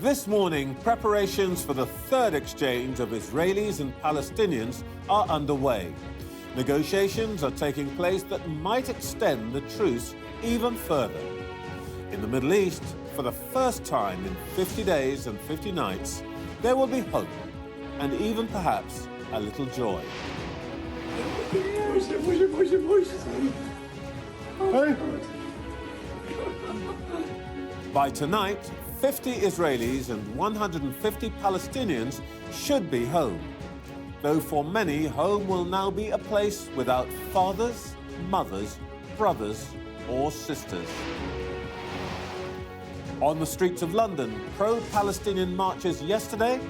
This morning, preparations for the third exchange of Israelis and Palestinians are underway. Negotiations are taking place that might extend the truce even further. In the Middle East, for the first time in 50 days and 50 nights, there will be hope and even perhaps a little joy. By tonight, 50 Israelis and 150 Palestinians should be home. Though for many, home will now be a place without fathers, mothers, brothers or sisters. On the streets of London, pro-Palestinian marches yesterday,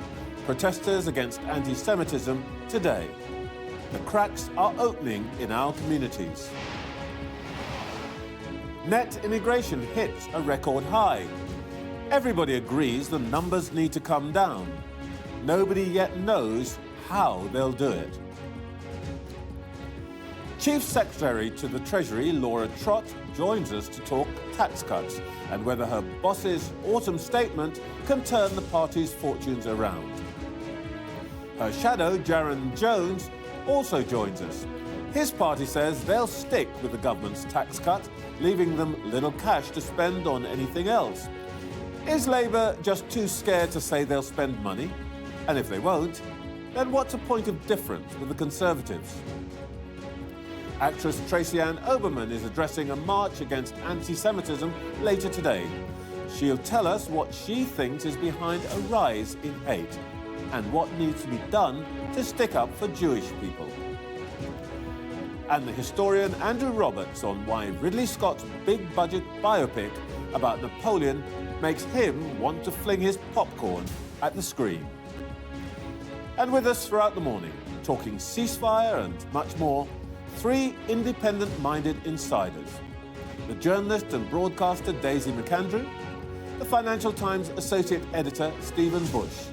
protesters against anti-Semitism today. The cracks are opening in our communities. Net immigration hits a record high. Everybody agrees the numbers need to come down. Nobody yet knows how they'll do it. Chief Secretary to the Treasury, Laura Trott, joins us to talk tax cuts and whether her boss's autumn statement can turn the party's fortunes around. Her shadow, Darren Jones, also joins us. His party says they'll stick with the government's tax cut, leaving them little cash to spend on anything else. Is Labour just too scared to say they'll spend money? And if they won't, then what's a point of difference with the Conservatives? Actress Tracy-Ann Oberman is addressing a march against anti-Semitism later today. She'll tell us what she thinks is behind a rise in hate and what needs to be done to stick up for Jewish people. And the historian Andrew Roberts on why Ridley Scott's big-budget biopic about Napoleon makes him want to fling his popcorn at the screen. And with us throughout the morning, talking ceasefire and much more, three independent-minded insiders. The journalist and broadcaster Daisy McAndrew, the Financial Times Associate Editor Stephen Bush,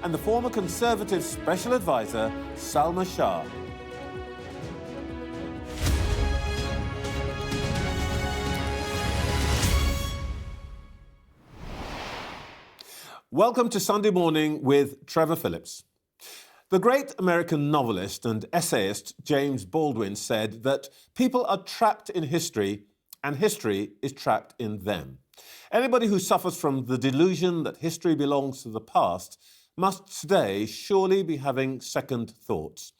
and the former Conservative Special Advisor Salma Shah. Welcome to Sunday Morning with Trevor Phillips. The great American novelist and essayist James Baldwin said that people are trapped in history and history is trapped in them. Anybody who suffers from the delusion that history belongs to the past must today surely be having second thoughts.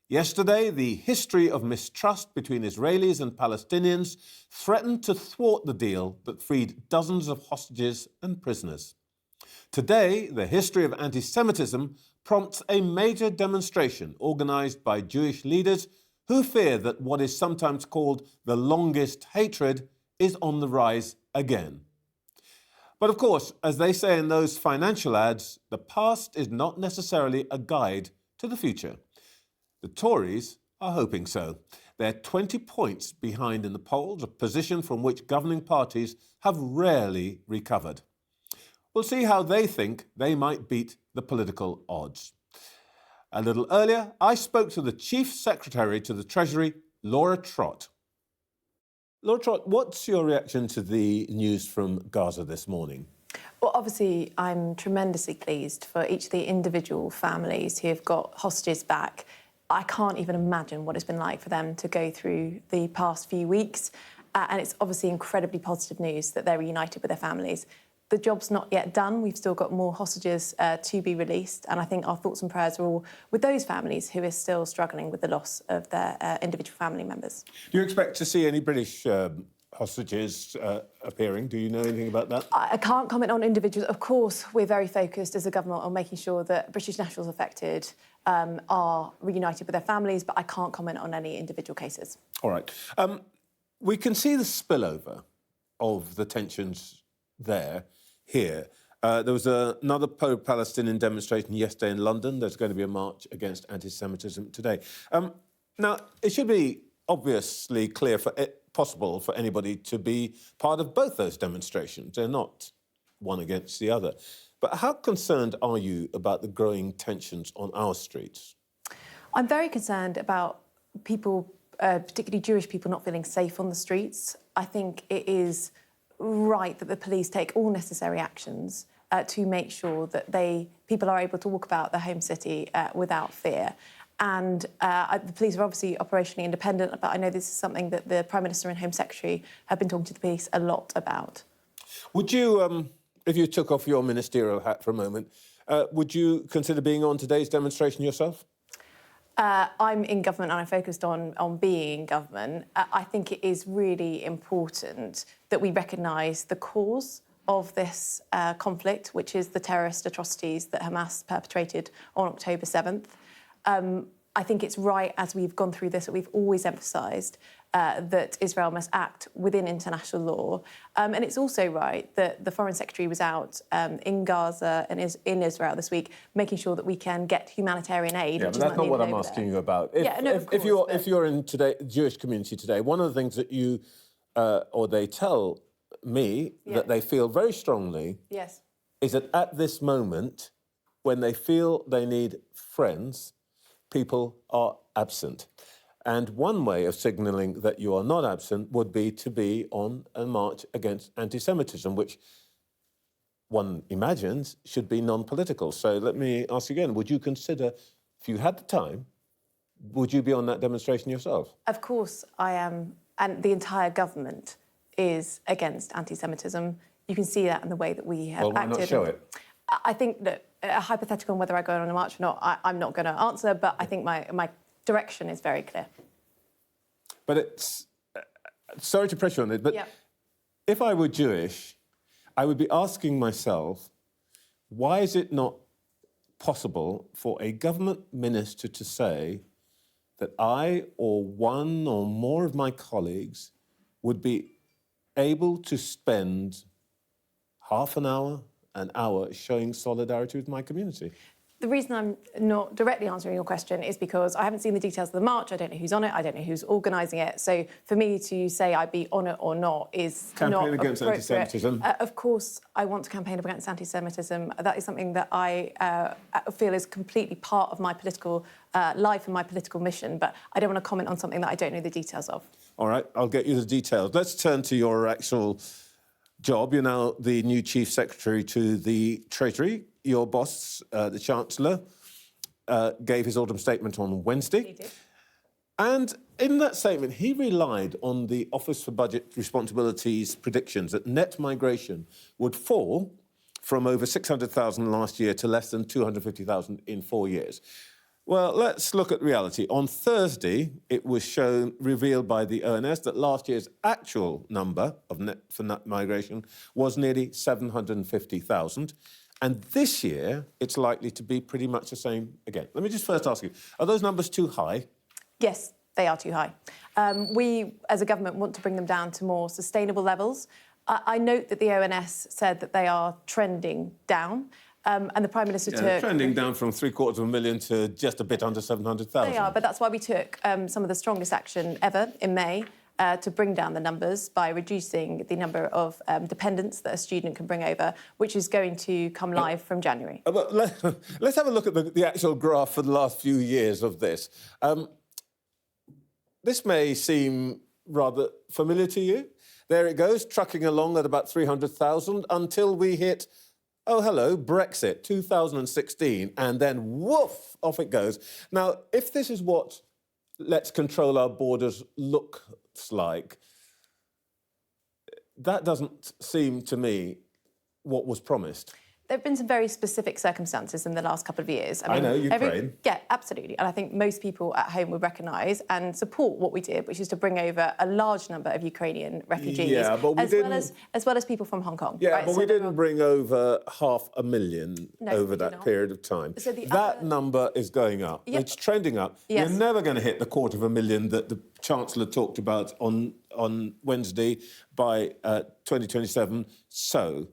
Yesterday, the history of mistrust between Israelis and Palestinians threatened to thwart the deal that freed dozens of hostages and prisoners. Today, the history of anti-Semitism prompts a major demonstration organised by Jewish leaders who fear that what is sometimes called the longest hatred is on the rise again. But of course, as they say in those financial ads, the past is not necessarily a guide to the future. The Tories are hoping so. They're 20 points behind in the polls, a position from which governing parties have rarely recovered. We'll see how they think they might beat the political odds. A little earlier, I spoke to the Chief Secretary to the Treasury, Laura Trott. Laura Trott, what's your reaction to the news from Gaza this morning? Well, obviously, I'm tremendously pleased for each of the individual families who have got hostages back. I can't even imagine what it's been like for them to go through the past few weeks. And it's obviously incredibly positive news that they're reunited with their families. The job's not yet done. We've still got more hostages to be released. And I think our thoughts and prayers are all with those families who are still struggling with the loss of their individual family members. Do you expect to see any British hostages appearing? Do you know anything about that? I can't comment on individuals. Of course, we're very focused as a government on making sure that British nationals affected are reunited with their families, but I can't comment on any individual cases. All right. We can see the spillover of the tensions here. There was another pro-Palestinian demonstration yesterday in London. There's going to be a march against anti-Semitism today. Now, it should be obviously possible for anybody to be part of both those demonstrations. They're not one against the other. But how concerned are you about the growing tensions on our streets? I'm very concerned about people, particularly Jewish people, not feeling safe on the streets. I think it is right that the police take all necessary actions to make sure that people are able to walk about the home city without fear. And the police are obviously operationally independent, but I know this is something that the Prime Minister and Home Secretary have been talking to the police a lot about. Would you, if you took off your ministerial hat for a moment, would you consider being on today's demonstration yourself? I'm in government and I'm focused on being in government. I think it is really important that we recognise the cause of this conflict, which is the terrorist atrocities that Hamas perpetrated on October 7th. I think it's right, as we've gone through this, that we've always emphasised that Israel must act within international law. And it's also right that the Foreign Secretary was out in Gaza and is in Israel this week, making sure that we can get humanitarian aid. Yeah, but that's not what I'm asking you about. If you're in the Jewish community today, one of the things that you, or they tell me, that they feel very strongly is that at this moment, when they feel they need friends, people are absent. And one way of signalling that you are not absent would be to be on a march against anti-Semitism, which one imagines should be non-political. So let me ask you again, would you consider, if you had the time, would you be on that demonstration yourself? Of course I am, and the entire government is against anti-Semitism. You can see that in the way that we have acted. Well, why not show it? I think that a hypothetical on whether I go on a march or not, I'm not going to answer, but I think my direction is very clear. But it's... sorry to pressure on it, but if I were Jewish, I would be asking myself, why is it not possible for a government minister to say that I or one or more of my colleagues would be able to spend half an hour, an hour, showing solidarity with my community? The reason I'm not directly answering your question is because I haven't seen the details of the march. I don't know who's on it. I don't know who's organising it. So for me to say I'd be on it or not is campaign against anti-Semitism. Of course, I want to campaign against anti-Semitism. That is something that I feel is completely part of my political life and my political mission. But I don't want to comment on something that I don't know the details of. All right, I'll get you the details. Let's turn to your actual job. You're now the new Chief Secretary to the Treasury. Your boss, the Chancellor, gave his autumn statement on Wednesday. He did. And in that statement, he relied on the Office for Budget Responsibility's predictions that net migration would fall from over 600,000 last year to less than 250,000 in 4 years. Well, let's look at reality. On Thursday, it was revealed by the ONS that last year's actual number of net migration was nearly 750,000. And this year, it's likely to be pretty much the same again. Let me just first ask you, are those numbers too high? Yes, they are too high. We, as a government, want to bring them down to more sustainable levels. I note that the ONS said that they are trending down. And the Prime Minister took... trending down from 750,000 to just a bit under 700,000. They are, but that's why we took some of the strongest action ever in May to bring down the numbers by reducing the number of dependents that a student can bring over, which is going to come live from January. But let's have a look at the actual graph for the last few years of this. This may seem rather familiar to you. There it goes, trucking along at about 300,000 until we hit... oh, hello, Brexit, 2016, and then woof, off it goes. Now, if this is what let's control our borders looks like, that doesn't seem to me what was promised. There have been some very specific circumstances in the last couple of years. I know, Ukraine. Yeah, absolutely. And I think most people at home would recognise and support what we did, which is to bring over a large number of Ukrainian refugees, as well as people from Hong Kong. Yeah, right? but we didn't bring over 500,000 over that period of time. So that number is going up. Yep. It's trending up. Yes. You're never going to hit the 250,000 that the Chancellor talked about on Wednesday by 2027. So...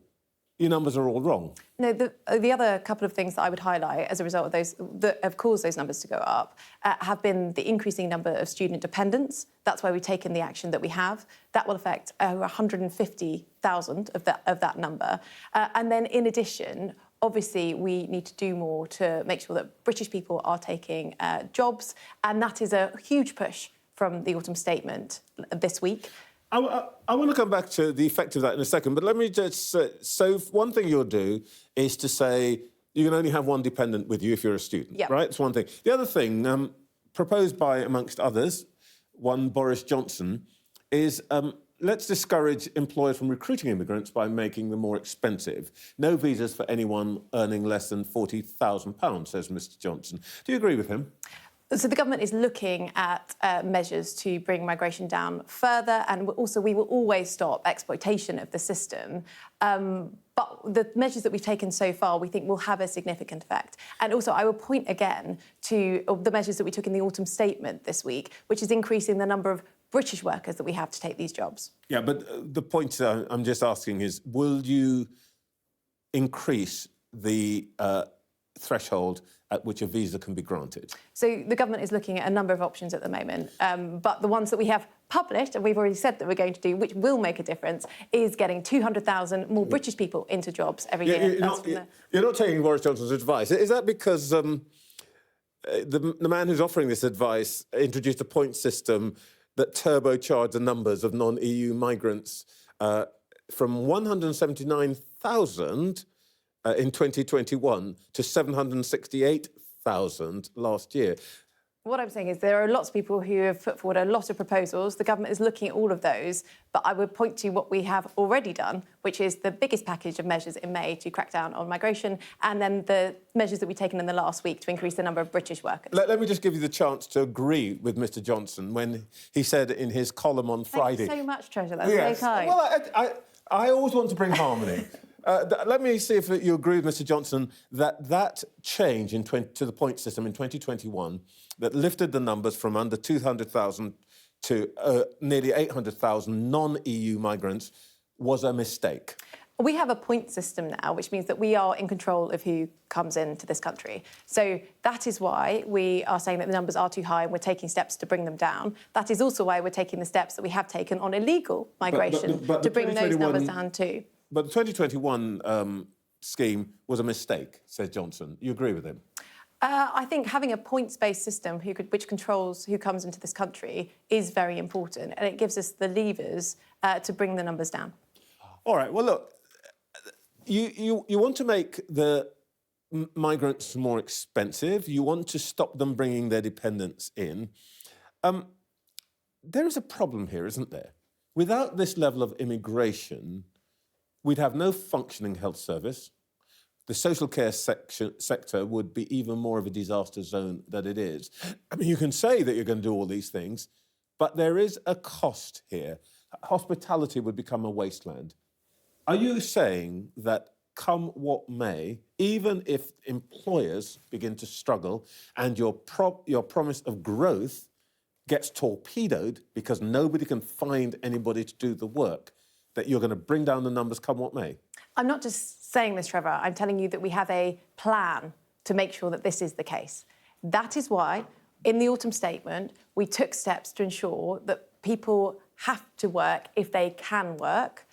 your numbers are all wrong. No, the other couple of things that I would highlight as a result of those that have caused those numbers to go up have been the increasing number of student dependents. That's why we've taken the action that we have. That will affect 150,000 of that number. And then, in addition, obviously, we need to do more to make sure that British people are taking jobs, and that is a huge push from the autumn statement this week. I want to come back to the effect of that in a second, but let me just so one thing you'll do is to say you can only have one dependent with you if you're a student, Yep. right? That's one thing. The other thing, proposed by, amongst others, one Boris Johnson, is let's discourage employers from recruiting immigrants by making them more expensive. No visas for anyone earning less than £40,000, says Mr Johnson. Do you agree with him? So the government is looking at measures to bring migration down further, and also we will always stop exploitation of the system. But the measures that we've taken so far, we think will have a significant effect. And also, I will point again to the measures that we took in the autumn statement this week, which is increasing the number of British workers that we have to take these jobs. Yeah, but the point I'm just asking is, will you increase the threshold at which a visa can be granted? So the government is looking at a number of options at the moment, but the ones that we have published, and we've already said that we're going to do, which will make a difference, is getting 200,000 more British people into jobs every year. You're not taking Boris Johnson's advice. Is that because the man who's offering this advice introduced a point system that turbocharged the numbers of non-EU migrants from 179,000 in 2021 to 768,000 last year? What I'm saying is there are lots of people who have put forward a lot of proposals. The government is looking at all of those, but I would point to what we have already done, which is the biggest package of measures in May to crack down on migration, and then the measures that we've taken in the last week to increase the number of British workers. Let me just give you the chance to agree with Mr Johnson when he said in his column on Friday... Thank you so much, Treasure. That's so kind. Well, I always want to bring harmony. Let me see if you agree with Mr Johnson that change to the point system in 2021 that lifted the numbers from under 200,000 to nearly 800,000 non-EU migrants was a mistake. We have a point system now, which means that we are in control of who comes into this country. So that is why we are saying that the numbers are too high and we're taking steps to bring them down. That is also why we're taking the steps that we have taken on illegal migration to bring those numbers down too. But the 2021 scheme was a mistake, says Johnson. You agree with him? I think having a points-based system which controls who comes into this country is very important, and it gives us the levers to bring the numbers down. All right, well, look, you want to make the migrants more expensive. You want to stop them bringing their dependents in. There is a problem here, isn't there? Without this level of immigration, we'd have no functioning health service. The social care sector would be even more of a disaster zone than it is. I mean, you can say that you're going to do all these things, but there is a cost here. Hospitality would become a wasteland. Are you saying that come what may, even if employers begin to struggle and your promise of growth gets torpedoed because nobody can find anybody to do the work, that you're going to bring down the numbers come what may? I'm not just saying this, Trevor. I'm telling you that we have a plan to make sure that this is the case. That is why, in the autumn statement, we took steps to ensure that people have to work if they can work.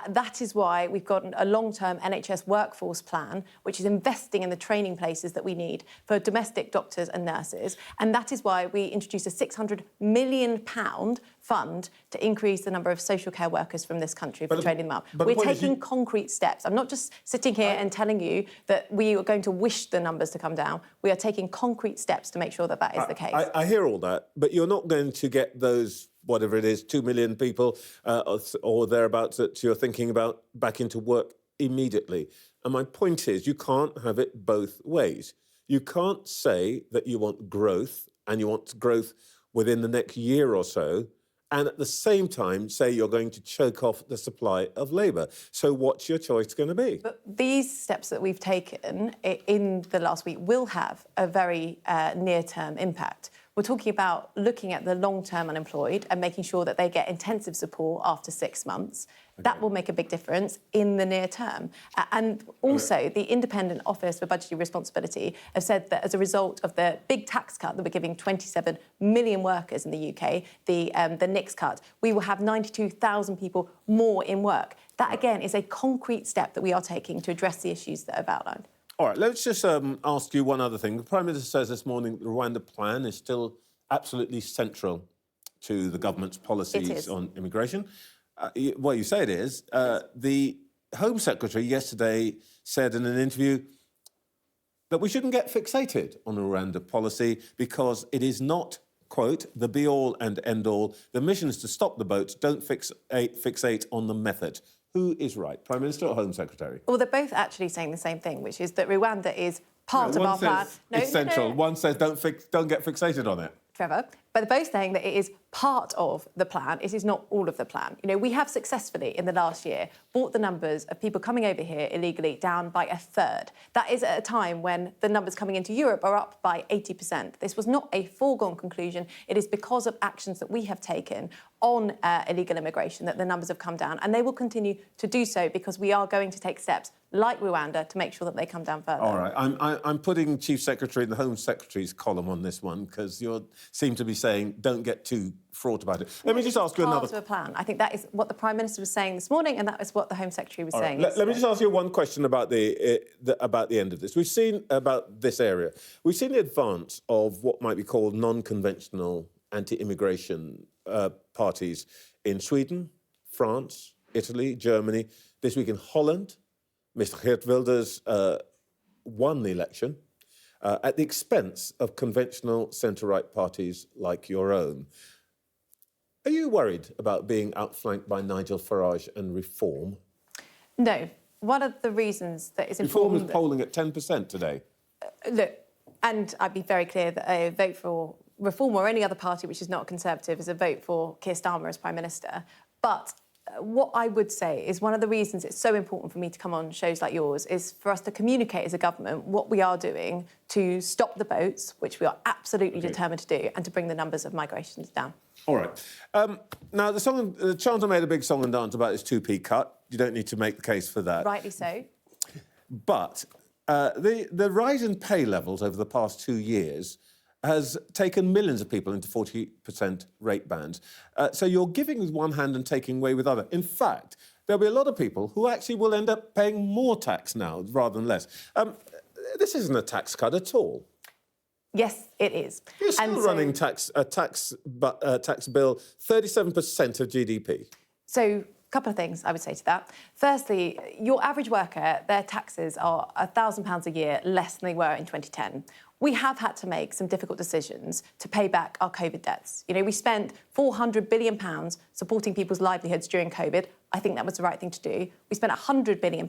That is why we've got a long-term NHS workforce plan, which is investing in the training places that we need for domestic doctors and nurses. And that is why we introduced a £600 million fund to increase the number of social care workers from this country for training them up. We're taking concrete steps. I'm not just sitting here and telling you that we are going to wish the numbers to come down. We are taking concrete steps to make sure that that is the case. I hear all that, but you're not going to get those, whatever it is, 2 million people or thereabouts that you're thinking about back into work immediately. And my point is, you can't have it both ways. You can't say that you want growth and you want growth within the next year or so, and at the same time say you're going to choke off the supply of labour. So what's your choice going to be? But these steps that we've taken in the last week will have a very near-term impact. We're talking about looking at the long-term unemployed and making sure that they get intensive support after 6 months. Okay. That will make a big difference in the near term. And also, the Independent Office for Budgetary Responsibility have said that as a result of the big tax cut that we're giving 27 million workers in the UK, the NICS cut, we will have 92,000 people more in work. That, again, is a concrete step that we are taking to address the issues that I've outlined. All right, let's just ask you one other thing. The Prime Minister says this morning the Rwanda plan is still absolutely central to the government's policies It is. on immigration. Well, you say it is. The Home Secretary yesterday said in an interview that we shouldn't get fixated on the Rwanda policy because it is not, quote, the be-all and end-all. The mission is to stop the boats. Don't fixate on the method. Who is right, Prime Minister or Home Secretary? Well, they're both actually saying the same thing, which is that Rwanda is part of our plan. It's central. One says don't get fixated on it. Trevor, but they're both saying that it is part of the plan. It is not all of the plan. You know, we have successfully, in the last year, brought the numbers of people coming over here illegally down by a third. That is at a time when the numbers coming into Europe are up by 80%. This was not a foregone conclusion. It is because of actions that we have taken on illegal immigration that the numbers have come down, and they will continue to do so because we are going to take steps like Rwanda to make sure that they come down further. All right, I'm putting Chief Secretary and the Home Secretary's column on this one because you seem to be saying don't get too fraught about it. Let me just ask you another. Part of a plan. I think that is what the Prime Minister was saying this morning, and that is what the Home Secretary was saying. Let me just ask you one question about the end of this. We've seen about this area. We've seen the advance of what might be called non-conventional anti-immigration parties in Sweden, France, Italy, Germany. This week in Holland, Mr. Geert Wilders won the election at the expense of conventional centre-right parties like your own. Are you worried about being outflanked by Nigel Farage and Reform? No. One of the reasons that is Reform important... is polling at 10% today. Look, and I'd be very clear that a vote for Reform or any other party which is not Conservative is a vote for Keir Starmer as Prime Minister. But what I would say is one of the reasons it's so important for me to come on shows like yours is for us to communicate as a government what we are doing to stop the boats, which we are absolutely determined to do, and to bring the numbers of migrations down. All right. Now, the Chancellor made a big song and dance about his 2p cut. You don't need to make the case for that. Rightly so. But the rise in pay levels over the past 2 years has taken millions of people into 40% rate bands. So you're giving with one hand and taking away with other. In fact, there'll be a lot of people who actually will end up paying more tax now rather than less. This isn't a tax cut at all. Yes, it is. You're still running a tax bill 37% of GDP. So, a couple of things I would say to that. Firstly, your average worker, their taxes are £1,000 a year less than they were in 2010. We have had to make some difficult decisions to pay back our COVID debts. You know, we spent £400 billion supporting people's livelihoods during COVID. I think that was the right thing to do. We spent £100 billion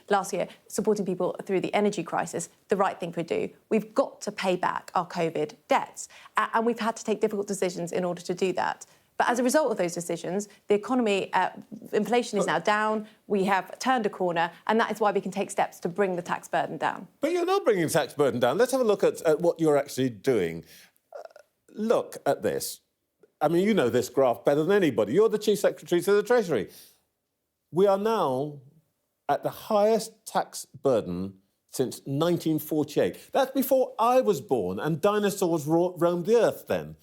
last year supporting people through the energy crisis, the right thing to do. We've got to pay back our COVID debts. And we've had to take difficult decisions in order to do that. But as a result of those decisions, the economy, inflation is now down, we have turned a corner, and that is why we can take steps to bring the tax burden down. But you're not bringing the tax burden down. Let's have a look at what you're actually doing. Look at this. I mean, you know this graph better than anybody. You're the Chief Secretary to the Treasury. We are now at the highest tax burden since 1948. That's before I was born, and dinosaurs roamed the earth then.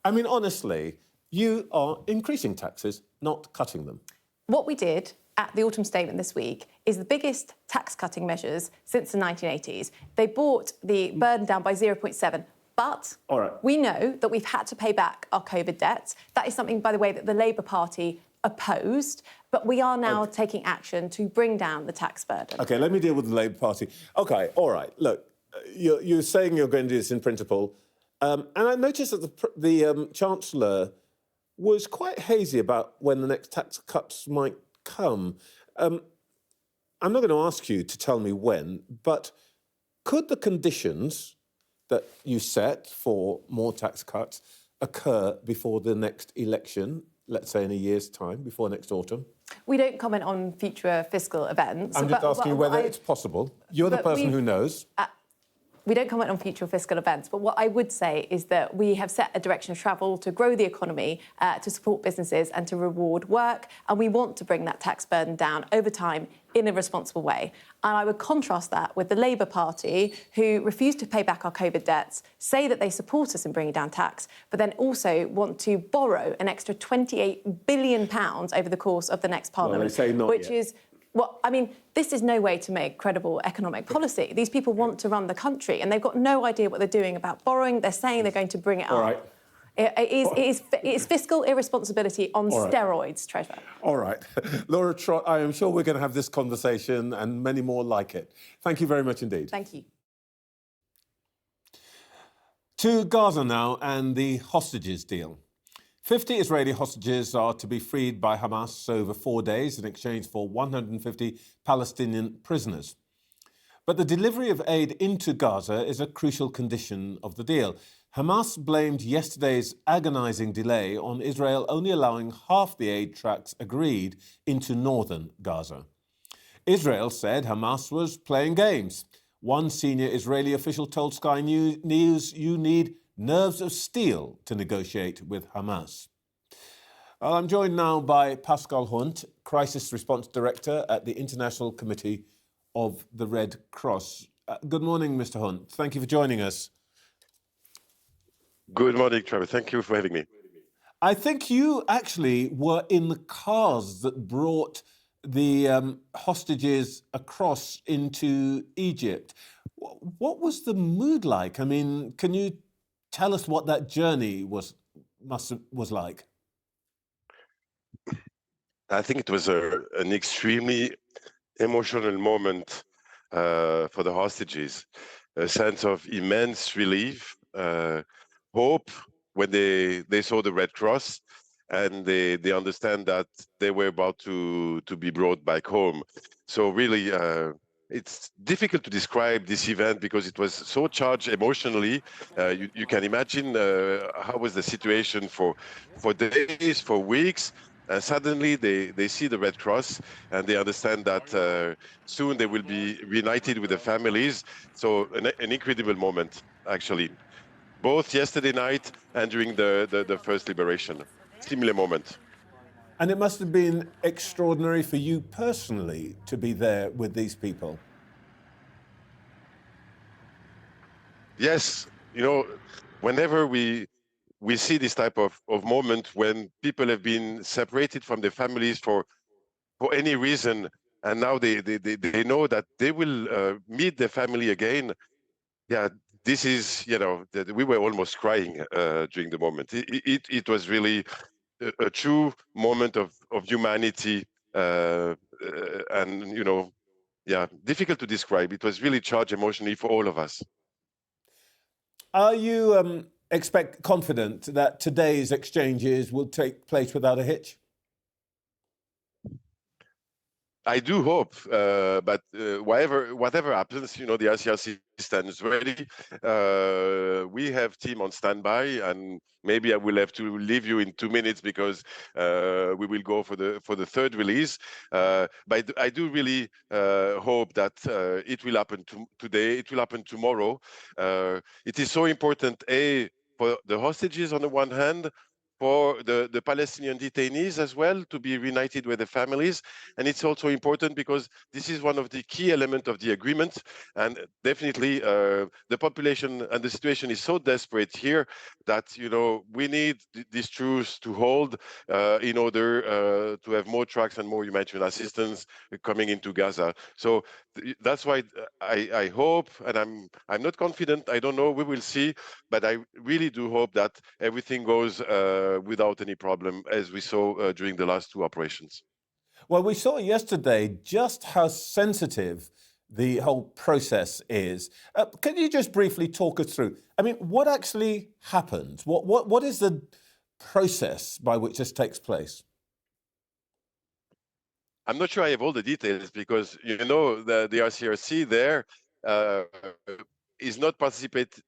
I mean, honestly, you are increasing taxes, not cutting them. What we did at the autumn statement this week is the biggest tax-cutting measures since the 1980s. They brought the burden down by 0.7. But we know that we've had to pay back our COVID debts. That is something, by the way, that the Labour Party opposed. But we are now taking action to bring down the tax burden. OK, let me deal with the Labour Party. OK, all right. Look, you're saying you're going to do this in principle. And I noticed that the Chancellor was quite hazy about when the next tax cuts might come. I'm not going to ask you to tell me when, but could the conditions that you set for more tax cuts occur before the next election, let's say in a year's time, before next autumn? We don't comment on future fiscal events. I'm just asking whether it's possible. You're the person who knows. We don't comment on future fiscal events, but what I would say is that we have set a direction of travel to grow the economy, to support businesses and to reward work, and we want to bring that tax burden down over time in a responsible way. And I would contrast that with the Labour Party, who refuse to pay back our COVID debts, say that they support us in bringing down tax, but then also want to borrow an extra £28 billion over the course of the next Parliament, well, they say not which yet. is... Well, I mean, this is no way to make credible economic policy. These people want to run the country and they've got no idea what they're doing about borrowing. They're saying they're going to bring it up It is fiscal irresponsibility on steroids, Trevor. All right. Laura Trott, I am sure we're going to have this conversation and many more like it. Thank you very much indeed. Thank you. To Gaza now and the hostages deal. 50 Israeli hostages are to be freed by Hamas over 4 days in exchange for 150 Palestinian prisoners. But the delivery of aid into Gaza is a crucial condition of the deal. Hamas blamed yesterday's agonising delay on Israel only allowing half the aid trucks agreed into northern Gaza. Israel said Hamas was playing games. One senior Israeli official told Sky News, "You need nerves of steel to negotiate with Hamas." Well, I'm joined now by Pascal Hunt, Crisis Response Director at the International Committee of the Red Cross. Good morning, Mr. Hunt. Thank you for joining us. Good morning, Trevor. Thank you for having me. I think you actually were in the cars that brought the hostages across into Egypt. What was the mood like? I mean, can you tell us what that journey was like? I think it was an extremely emotional moment for the hostages. A sense of immense relief, hope when they saw the Red Cross, and they understand that they were about to be brought back home. So really, it's difficult to describe this event because it was so charged emotionally. You can imagine how was the situation for days, for weeks. Suddenly they see the Red Cross and they understand that soon they will be reunited with their families. So an incredible moment, actually, both yesterday night and during the first liberation. Similar moment. And it must have been extraordinary for you personally to be there with these people. Yes, you know, whenever we see this type of moment when people have been separated from their families for any reason, and now they know that they will meet their family again. Yeah, this is, you know, that we were almost crying during the moment. It was really a true moment of humanity, and you know, yeah, difficult to describe. It was really charged emotionally for all of us. Are you confident that today's exchanges will take place without a hitch? I do hope, but whatever happens, you know, the ICRC stands ready. We have team on standby, and maybe I will have to leave you in 2 minutes because we will go for the third release. But I do really hope that it will happen today. It will happen tomorrow. It is so important, for the hostages on the one hand, for the Palestinian detainees as well to be reunited with their families. And it's also important because this is one of the key elements of the agreement. And definitely the population and the situation is so desperate here that, you know, we need this truce to hold in order to have more trucks and more humanitarian assistance coming into Gaza. So that's why I hope, and I'm not confident, I don't know, we will see, but I really do hope that everything goes without any problem, as we saw during the last two operations. Well, we saw yesterday just how sensitive the whole process is. Can you just briefly talk us through? I mean, what actually happened? What is the process by which this takes place? I'm not sure I have all the details because, you know, the RCRC there is not participating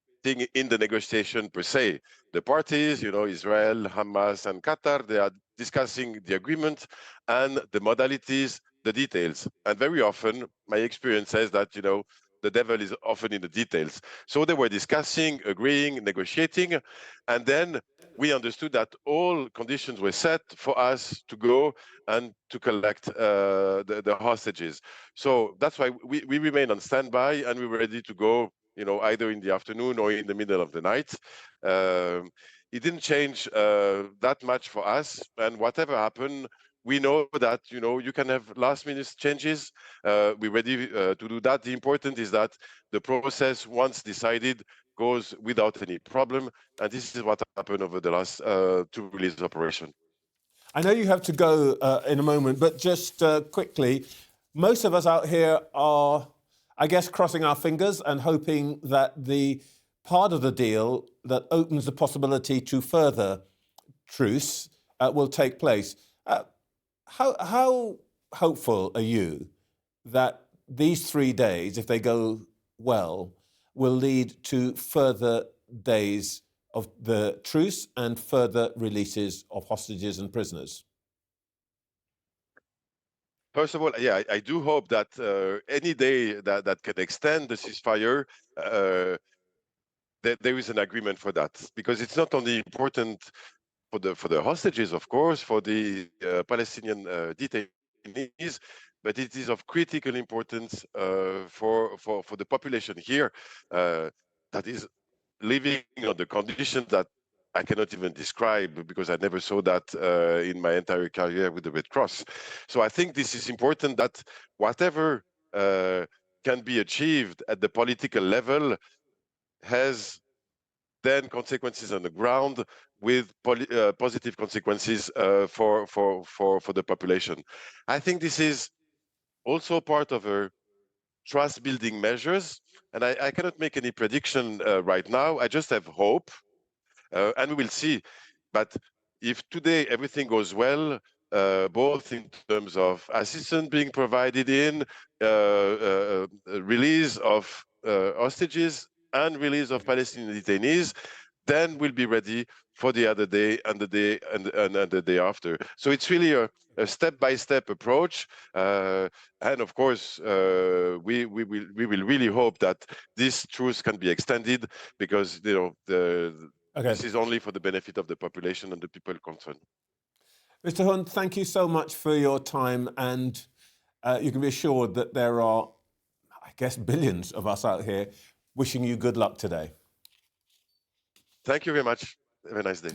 in the negotiation per se. The parties, you know, Israel, Hamas, and Qatar, they are discussing the agreement and the modalities, the details. And very often, my experience says that, you know, the devil is often in the details. So they were discussing, agreeing, negotiating, and then we understood that all conditions were set for us to go and to collect the hostages. So that's why we remain on standby and we were ready to go, you know, either in the afternoon or in the middle of the night. It didn't change that much for us, and whatever happened, we know that, you can have last-minute changes. We're ready to do that. The important is that the process, once decided, goes without any problem. And this is what happened over the last two release operation. I know you have to go in a moment, but just quickly, most of us out here are, I guess, crossing our fingers and hoping that the part of the deal that opens the possibility to further truce will take place. How hopeful are you that these 3 days, if they go well, will lead to further days of the truce and further releases of hostages and prisoners? First of all, yeah, I do hope that any day that can extend the ceasefire, that there is an agreement for that, because it's not only important for the hostages, of course, for the Palestinian detainees, but it is of critical importance for the population here that is living under conditions that I cannot even describe, because I never saw that in my entire career with the Red Cross. So I think this is important, that whatever can be achieved at the political level has then consequences on the ground, with positive consequences for the population. I think this is also part of a trust-building measures, and I cannot make any prediction right now. I just have hope, and we will see. But if today everything goes well, both in terms of assistance being provided in, release of hostages and release of Palestinian detainees, then we'll be ready for the other day and the day and the day after. So it's really a step-by-step approach, and of course we will really hope that this truce can be extended, because this is only for the benefit of the population and the people concerned. Mr. Hunt, thank you so much for your time, and you can be assured that there are, I guess, billions of us out here wishing you good luck today. Thank you very much. Have a nice day.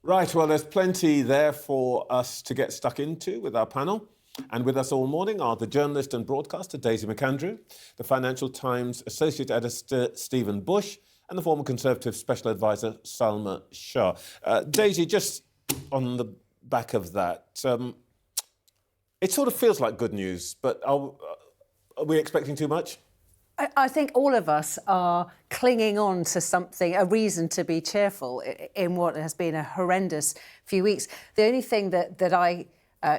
Right, well, there's plenty there for us to get stuck into with our panel. And with us all morning are the journalist and broadcaster Daisy McAndrew, the Financial Times Associate Editor Stephen Bush, and the former Conservative Special Advisor Salma Shah. Daisy, just on the back of that, it sort of feels like good news, but are we expecting too much? I think all of us are clinging on to something, a reason to be cheerful in what has been a horrendous few weeks. The only thing that I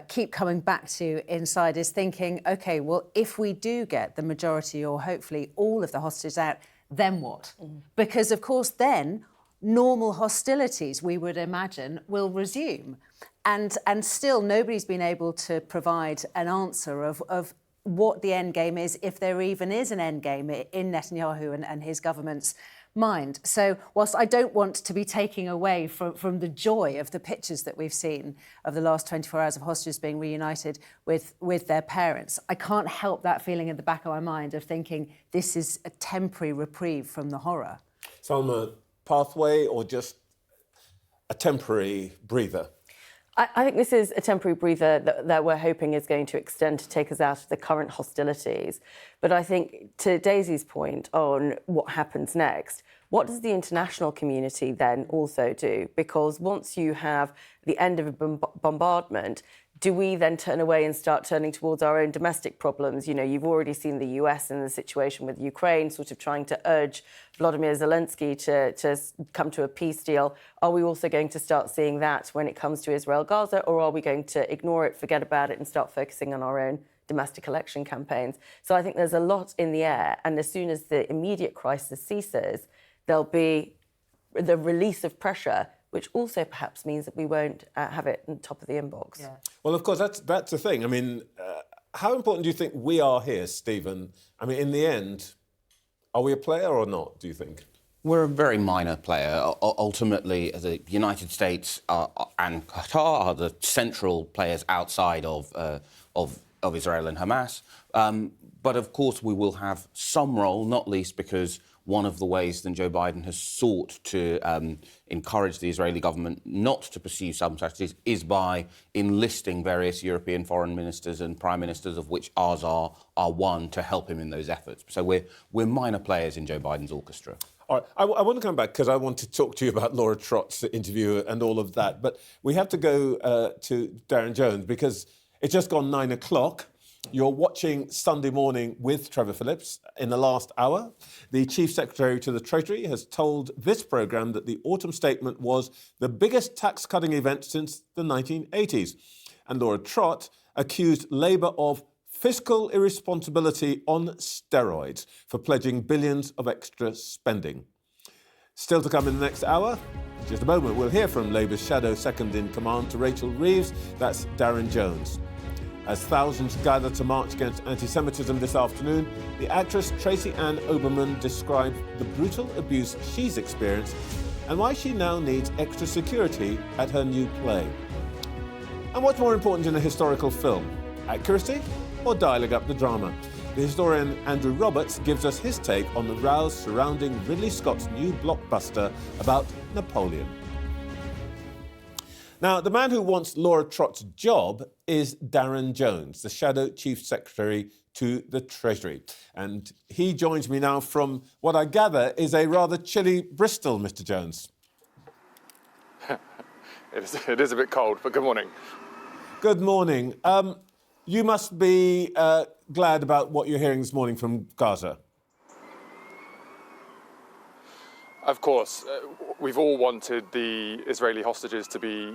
keep coming back to inside is thinking, OK, well, if we do get the majority or hopefully all of the hostages out, then what? Because, of course, then normal hostilities, we would imagine, will resume. And still nobody's been able to provide an answer of what the end game is, if there even is an end game in Netanyahu and his government's mind. So whilst I don't want to be taking away from the joy of the pictures that we've seen of the last 24 hours of hostages being reunited with their parents, I can't help that feeling in the back of my mind of thinking this is a temporary reprieve from the horror. Salma, pathway or just a temporary breather? I think this is a temporary breather that we're hoping is going to extend to take us out of the current hostilities. But I think, to Daisy's point on what happens next, what does the international community then also do? Because once you have the end of a bombardment, do we then turn away and start turning towards our own domestic problems? You know, you've already seen the US in the situation with Ukraine, sort of trying to urge Vladimir Zelensky to come to a peace deal. Are we also going to start seeing that when it comes to Israel-Gaza, or are we going to ignore it, forget about it, and start focusing on our own domestic election campaigns? So I think there's a lot in the air, and as soon as the immediate crisis ceases, there'll be the release of pressure, which also perhaps means that we won't have it on top of the inbox. Yeah. Well, of course, that's the thing. I mean, how important do you think we are here, Stephen? I mean, in the end, are we a player or not, do you think? We're a very minor player. Ultimately, the United States and Qatar are the central players outside of Israel and Hamas. But of course, we will have some role, not least because one of the ways that Joe Biden has sought to encourage the Israeli government not to pursue some strategies is by enlisting various European foreign ministers and prime ministers, of which ours are one, to help him in those efforts. So we're minor players in Joe Biden's orchestra. All right, I want to come back because I want to talk to you about Laura Trott's interview and all of that. But we have to go to Darren Jones because it's just gone 9 o'clock. You're watching Sunday Morning with Trevor Phillips. In the last hour, the Chief Secretary to the Treasury has told this programme that the autumn statement was the biggest tax-cutting event since the 1980s. And Laura Trott accused Labour of fiscal irresponsibility on steroids for pledging billions of extra spending. Still to come in the next hour. In just a moment, we'll hear from Labour's shadow second-in-command to Rachel Reeves. That's Darren Jones. As thousands gather to march against anti-Semitism this afternoon, the actress Tracy-Ann Oberman described the brutal abuse she's experienced and why she now needs extra security at her new play. And what's more important in a historical film, accuracy or dialing up the drama? The historian Andrew Roberts gives us his take on the rows surrounding Ridley Scott's new blockbuster about Napoleon. Now, the man who wants Laura Trott's job is Darren Jones, the Shadow Chief Secretary to the Treasury. And he joins me now from what I gather is a rather chilly Bristol, Mr. Jones. It is a bit cold, but good morning. Good morning. You must be glad about what you're hearing this morning from Gaza. Of course, we've all wanted the Israeli hostages to be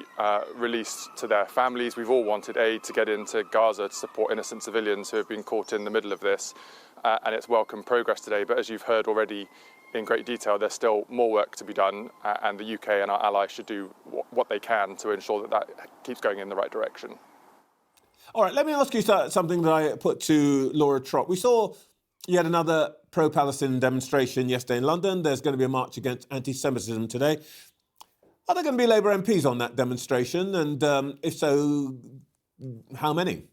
released to their families. We've all wanted aid to get into Gaza to support innocent civilians who have been caught in the middle of this. And it's welcome progress today. But as you've heard already in great detail, there's still more work to be done. And the UK and our allies should do what they can to ensure that that keeps going in the right direction. All right, let me ask you something that I put to Laura Trott. We saw yet another pro-Palestinian demonstration yesterday in London. There's going to be a march against anti-Semitism today. Are there going to be Labour MPs on that demonstration? And if so, how many?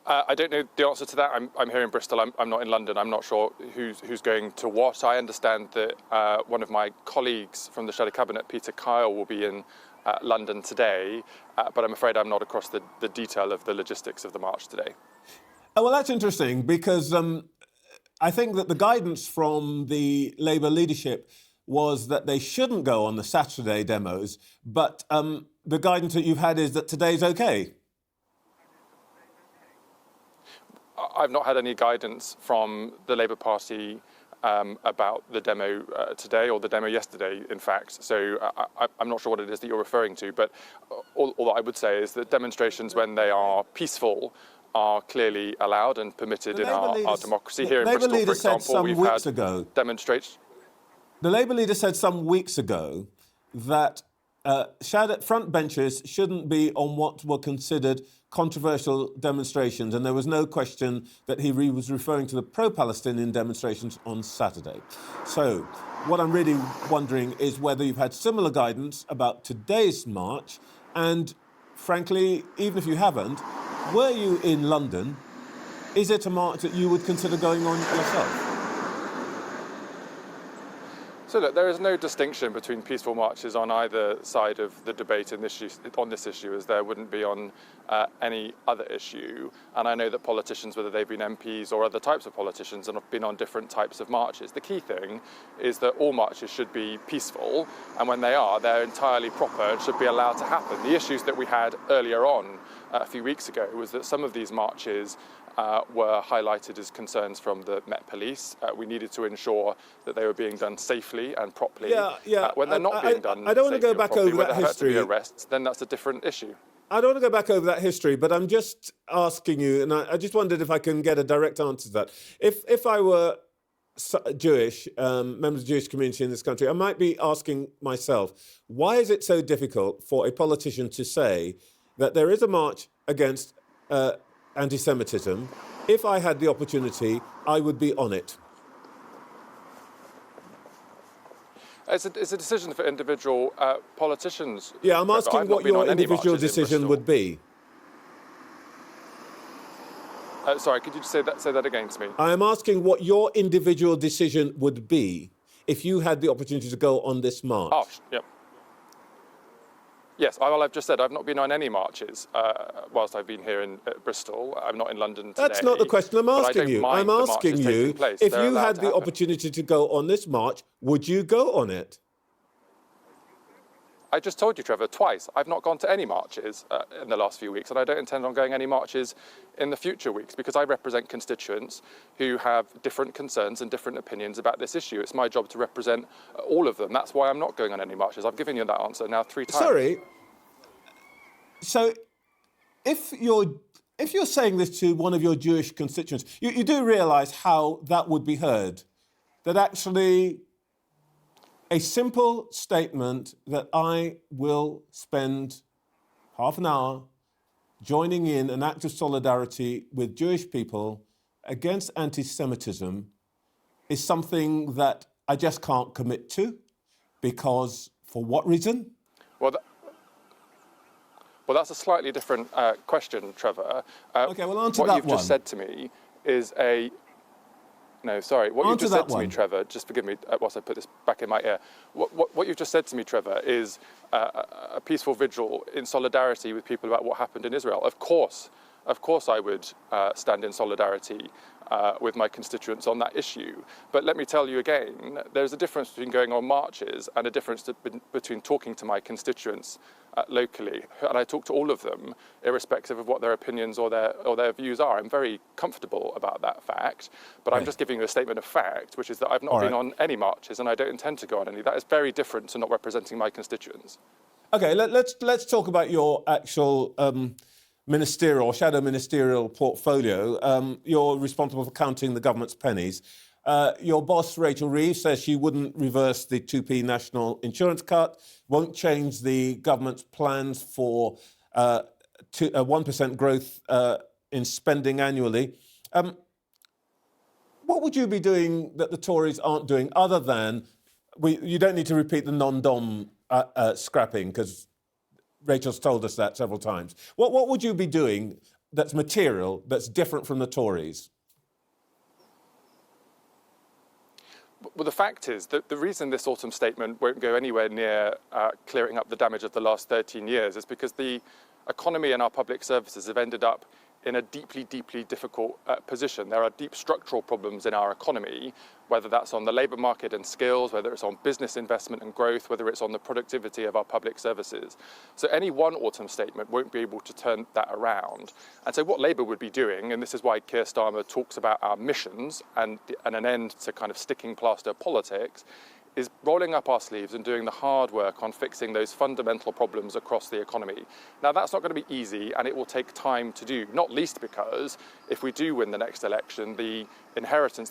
I don't know the answer to that. I'm here in Bristol. I'm not in London. I'm not sure who's going to what. I understand that one of my colleagues from the Shadow Cabinet, Peter Kyle, will be in London today, but I'm afraid I'm not across the detail of the logistics of the march today. Oh, well, that's interesting because I think that the guidance from the Labour leadership was that they shouldn't go on the Saturday demos, but the guidance that you've had is that today's OK. I've not had any guidance from the Labour Party about the demo today or the demo yesterday, in fact. So I'm not sure what it is that you're referring to, but all that I would say is that demonstrations, when they are peaceful, are clearly allowed and permitted in our democracy. Here in Bristol, for example, we've had demonstrations. The Labour leader said some weeks ago that front benches shouldn't be on what were considered controversial demonstrations, and there was no question that he was referring to the pro-Palestinian demonstrations on Saturday. So what I'm really wondering is whether you've had similar guidance about today's march, and frankly, even if you haven't, were you in London, is it a march that you would consider going on yourself? So look, there is no distinction between peaceful marches on either side of the debate on this issue, as there wouldn't be on any other issue. And I know that politicians, whether they've been MPs or other types of politicians, have been on different types of marches. The key thing is that all marches should be peaceful, and when they are, they're entirely proper and should be allowed to happen. The issues that we had earlier on a few weeks ago was that some of these marches were highlighted as concerns from the Met Police. We needed to ensure that they were being done safely and properly. When they're not being done I don't want to go back over that history. There arrests, then that's a different issue. I don't want to go back over that history, but I'm just asking you, and I just wondered if I can get a direct answer to that. If I were Jewish, members of the Jewish community in this country, I might be asking myself, why is it so difficult for a politician to say that there is a march against anti-Semitism? If I had the opportunity, I would be on it. It's a decision for individual politicians. Yeah, I'm asking what your individual decision would be. Sorry, could you just say that again to me? I am asking what your individual decision would be if you had the opportunity to go on this march. Oh, yep. Yes, well, I've just said I've not been on any marches whilst I've been here in Bristol. I'm not in London today. That's not the question I'm asking you. I'm asking you, if you had the opportunity to go on this march, would you go on it? I just told you, Trevor, twice. I've not gone to any marches in the last few weeks, and I don't intend on going any marches in the future weeks because I represent constituents who have different concerns and different opinions about this issue. It's my job to represent all of them. That's why I'm not going on any marches. I've given you that answer now 3 times. Sorry. So if you're saying this to one of your Jewish constituents, you do realise how that would be heard, that actually a simple statement that I will spend half an hour joining in an act of solidarity with Jewish people against anti-Semitism is something that I just can't commit to because, for what reason? Well, that's a slightly different question, Trevor. OK, well, answer that one. What you've just said to me is a... No, sorry. What you've just said to me, Trevor, just forgive me whilst I put this back in my ear. What you've just said to me, Trevor, is a peaceful vigil in solidarity with people about what happened in Israel. Of course I would stand in solidarity with my constituents on that issue. But let me tell you again, there's a difference between going on marches and a difference between talking to my constituents locally. And I talk to all of them, irrespective of what their opinions or their views are. I'm very comfortable about that fact. But I'm just giving you a statement of fact, which is that I've not been on any marches and I don't intend to go on any. That is very different to not representing my constituents. OK, let's talk about your actual... shadow ministerial portfolio. You're responsible for counting the government's pennies. Your boss, Rachel Reeves, says she wouldn't reverse the 2p national insurance cut, won't change the government's plans for 1% growth in spending annually. What would you be doing that the Tories aren't doing other than... you don't need to repeat the non-dom scrapping because... Rachel's told us that several times. What would you be doing that's material, that's different from the Tories? Well, the fact is that the reason this autumn statement won't go anywhere near clearing up the damage of the last 13 years is because the economy and our public services have ended up in a deeply, deeply difficult position. There are deep structural problems in our economy, whether that's on the labour market and skills, whether it's on business investment and growth, whether it's on the productivity of our public services. So any one autumn statement won't be able to turn that around. And so what Labour would be doing, and this is why Keir Starmer talks about our missions and an end to kind of sticking plaster politics, is rolling up our sleeves and doing the hard work on fixing those fundamental problems across the economy. Now, that's not going to be easy, and it will take time to do, not least because if we do win the next election, the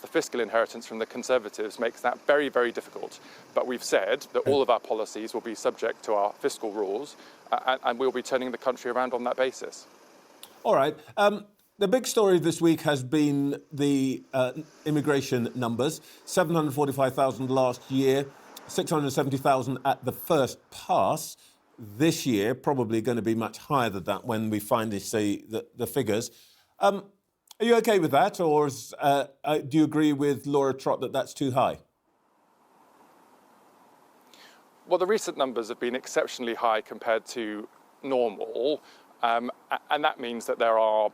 fiscal inheritance from the Conservatives makes that very, very difficult. But we've said that all of our policies will be subject to our fiscal rules, and we'll be turning the country around on that basis. All right. The big story this week has been the immigration numbers. 745,000 last year, 670,000 at the first pass. This year, probably going to be much higher than that when we finally see the figures. Are you OK with that, or do you agree with Laura Trott that that's too high? Well, the recent numbers have been exceptionally high compared to normal, and that means that there are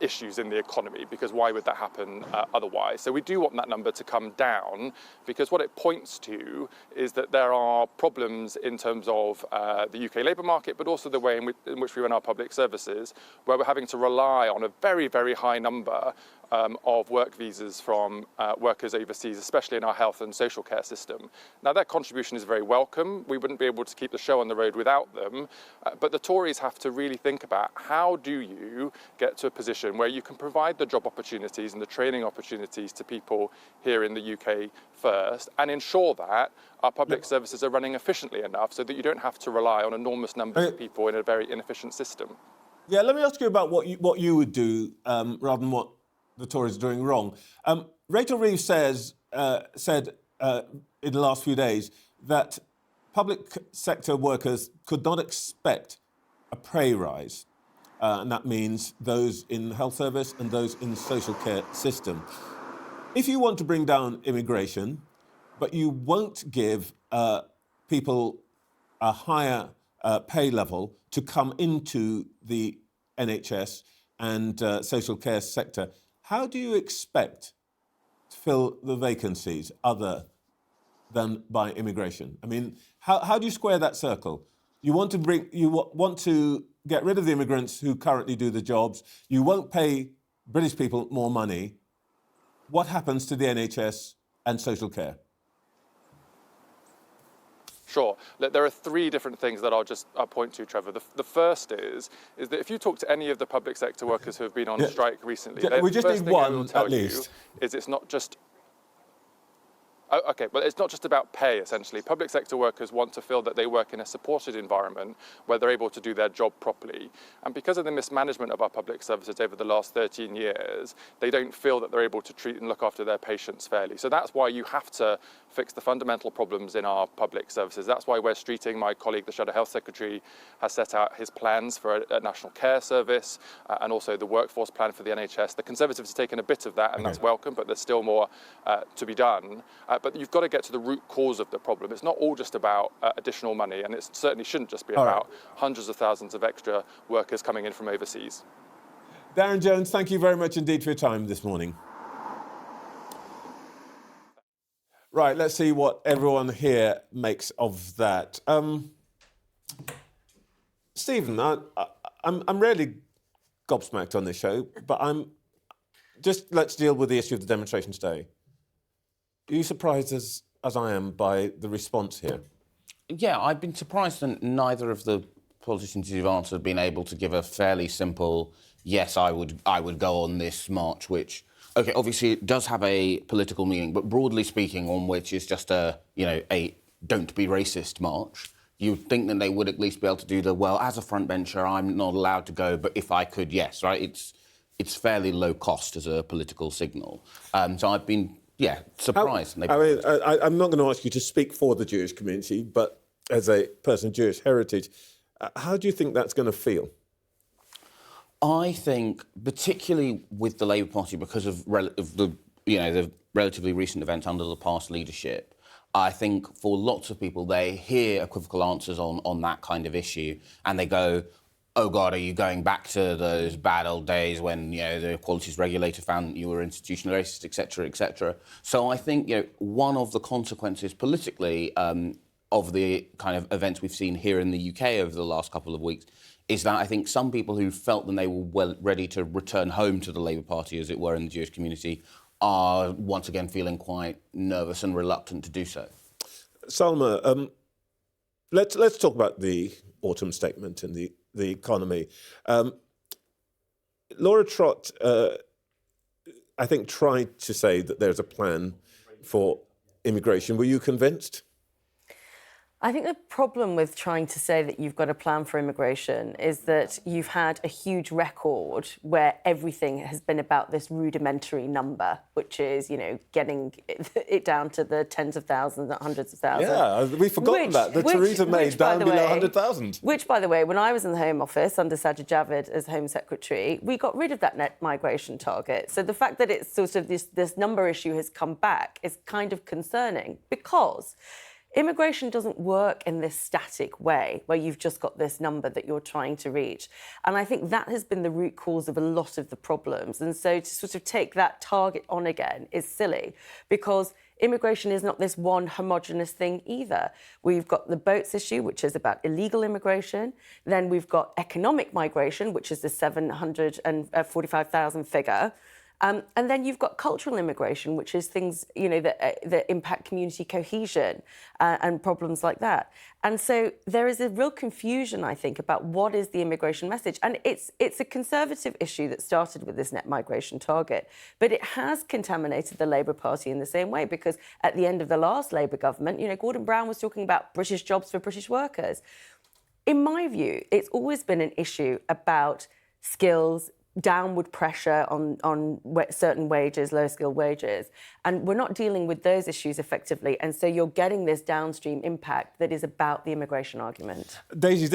issues in the economy, because why would that happen otherwise? So we do want that number to come down, because what it points to is that there are problems in terms of the UK labour market, but also the way in which we run our public services, where we're having to rely on a very, very high number of work visas from workers overseas, especially in our health and social care system. Now, their contribution is very welcome. We wouldn't be able to keep the show on the road without them. But the Tories have to really think about how do you get to a position where you can provide the job opportunities and the training opportunities to people here in the UK first, and ensure that our public services are running efficiently enough so that you don't have to rely on enormous numbers of people in a very inefficient system. Yeah, let me ask you about what you would do rather than what the Tories are doing wrong. Rachel Reeves said in the last few days that public sector workers could not expect a pay rise. and that means those in the health service and those in the social care system. If you want to bring down immigration, but you won't give people a higher pay level to come into the NHS and social care sector, how do you expect to fill the vacancies other than by immigration? I mean, how do you square that circle? You want to get rid of the immigrants who currently do the jobs. You won't pay British people more money. What happens to the NHS and social care? Sure. There are three different things that I'll point to, Trevor. The first is that if you talk to any of the public sector workers who have been on strike recently, we just need one at least. It's not just. Okay, well, it's not just about pay, essentially. Public sector workers want to feel that they work in a supported environment where they're able to do their job properly. And because of the mismanagement of our public services over the last 13 years, they don't feel that they're able to treat and look after their patients fairly. So that's why you have to fix the fundamental problems in our public services. That's why Wes Streeting, my colleague, the Shadow Health Secretary, has set out his plans for a national care service and also the workforce plan for the NHS. The Conservatives have taken a bit of that, and that's welcome, but there's still more to be done. But you've got to get to the root cause of the problem. It's not all just about additional money, and it certainly shouldn't just be about hundreds of thousands of extra workers coming in from overseas. Darren Jones, thank you very much indeed for your time this morning. Right, let's see what everyone here makes of that. Stephen, I'm rarely gobsmacked on this show, but let's deal with the issue of the demonstration today. Are you surprised as I am by the response here? Yeah, I've been surprised that neither of the politicians who've answered have been able to give a fairly simple, yes, I would go on this march, which, OK, obviously it does have a political meaning, but broadly speaking, on which is just a don't be racist march. You would think that they would at least be able to do as a frontbencher, I'm not allowed to go, but if I could, yes, right? It's fairly low cost as a political signal. So I've been... Yeah, surprised. I'm not going to ask you to speak for the Jewish community, but as a person of Jewish heritage, how do you think that's going to feel? I think, particularly with the Labour Party, because of the relatively recent events under the past leadership, I think for lots of people, they hear equivocal answers on that kind of issue, and they go, oh God, are you going back to those bad old days when, the Equalities Regulator found you were institutional racist, etc., etc. So I think, one of the consequences politically of the kind of events we've seen here in the UK over the last couple of weeks is that I think some people who felt that they were ready to return home to the Labour Party, as it were, in the Jewish community, are once again feeling quite nervous and reluctant to do so. Salma, let's talk about the autumn statement and the economy. Laura Trott, I think, tried to say that there's a plan for immigration. Were you convinced? I think the problem with trying to say that you've got a plan for immigration is that you've had a huge record where everything has been about this rudimentary number, which is, getting it down to the tens of thousands, not hundreds of thousands. Yeah, we've forgotten that. Theresa May down below 100,000. Which, by the way, when I was in the Home Office under Sajid Javid as Home Secretary, we got rid of that net migration target. So the fact that it's sort of this number issue has come back is kind of concerning because immigration doesn't work in this static way where you've just got this number that you're trying to reach. And I think that has been the root cause of a lot of the problems. And so to sort of take that target on again is silly because immigration is not this one homogenous thing either. We've got the boats issue, which is about illegal immigration. Then we've got economic migration, which is the 745,000 figure. And then you've got cultural immigration, which is things, that impact community cohesion and problems like that. And so there is a real confusion, I think, about what is the immigration message. And it's a Conservative issue that started with this net migration target. But it has contaminated the Labour Party in the same way, because at the end of the last Labour government, Gordon Brown was talking about British jobs for British workers. In my view, it's always been an issue about skills, downward pressure on certain wages, low-skilled wages. And we're not dealing with those issues effectively. And so you're getting this downstream impact that is about the immigration argument. Daisy,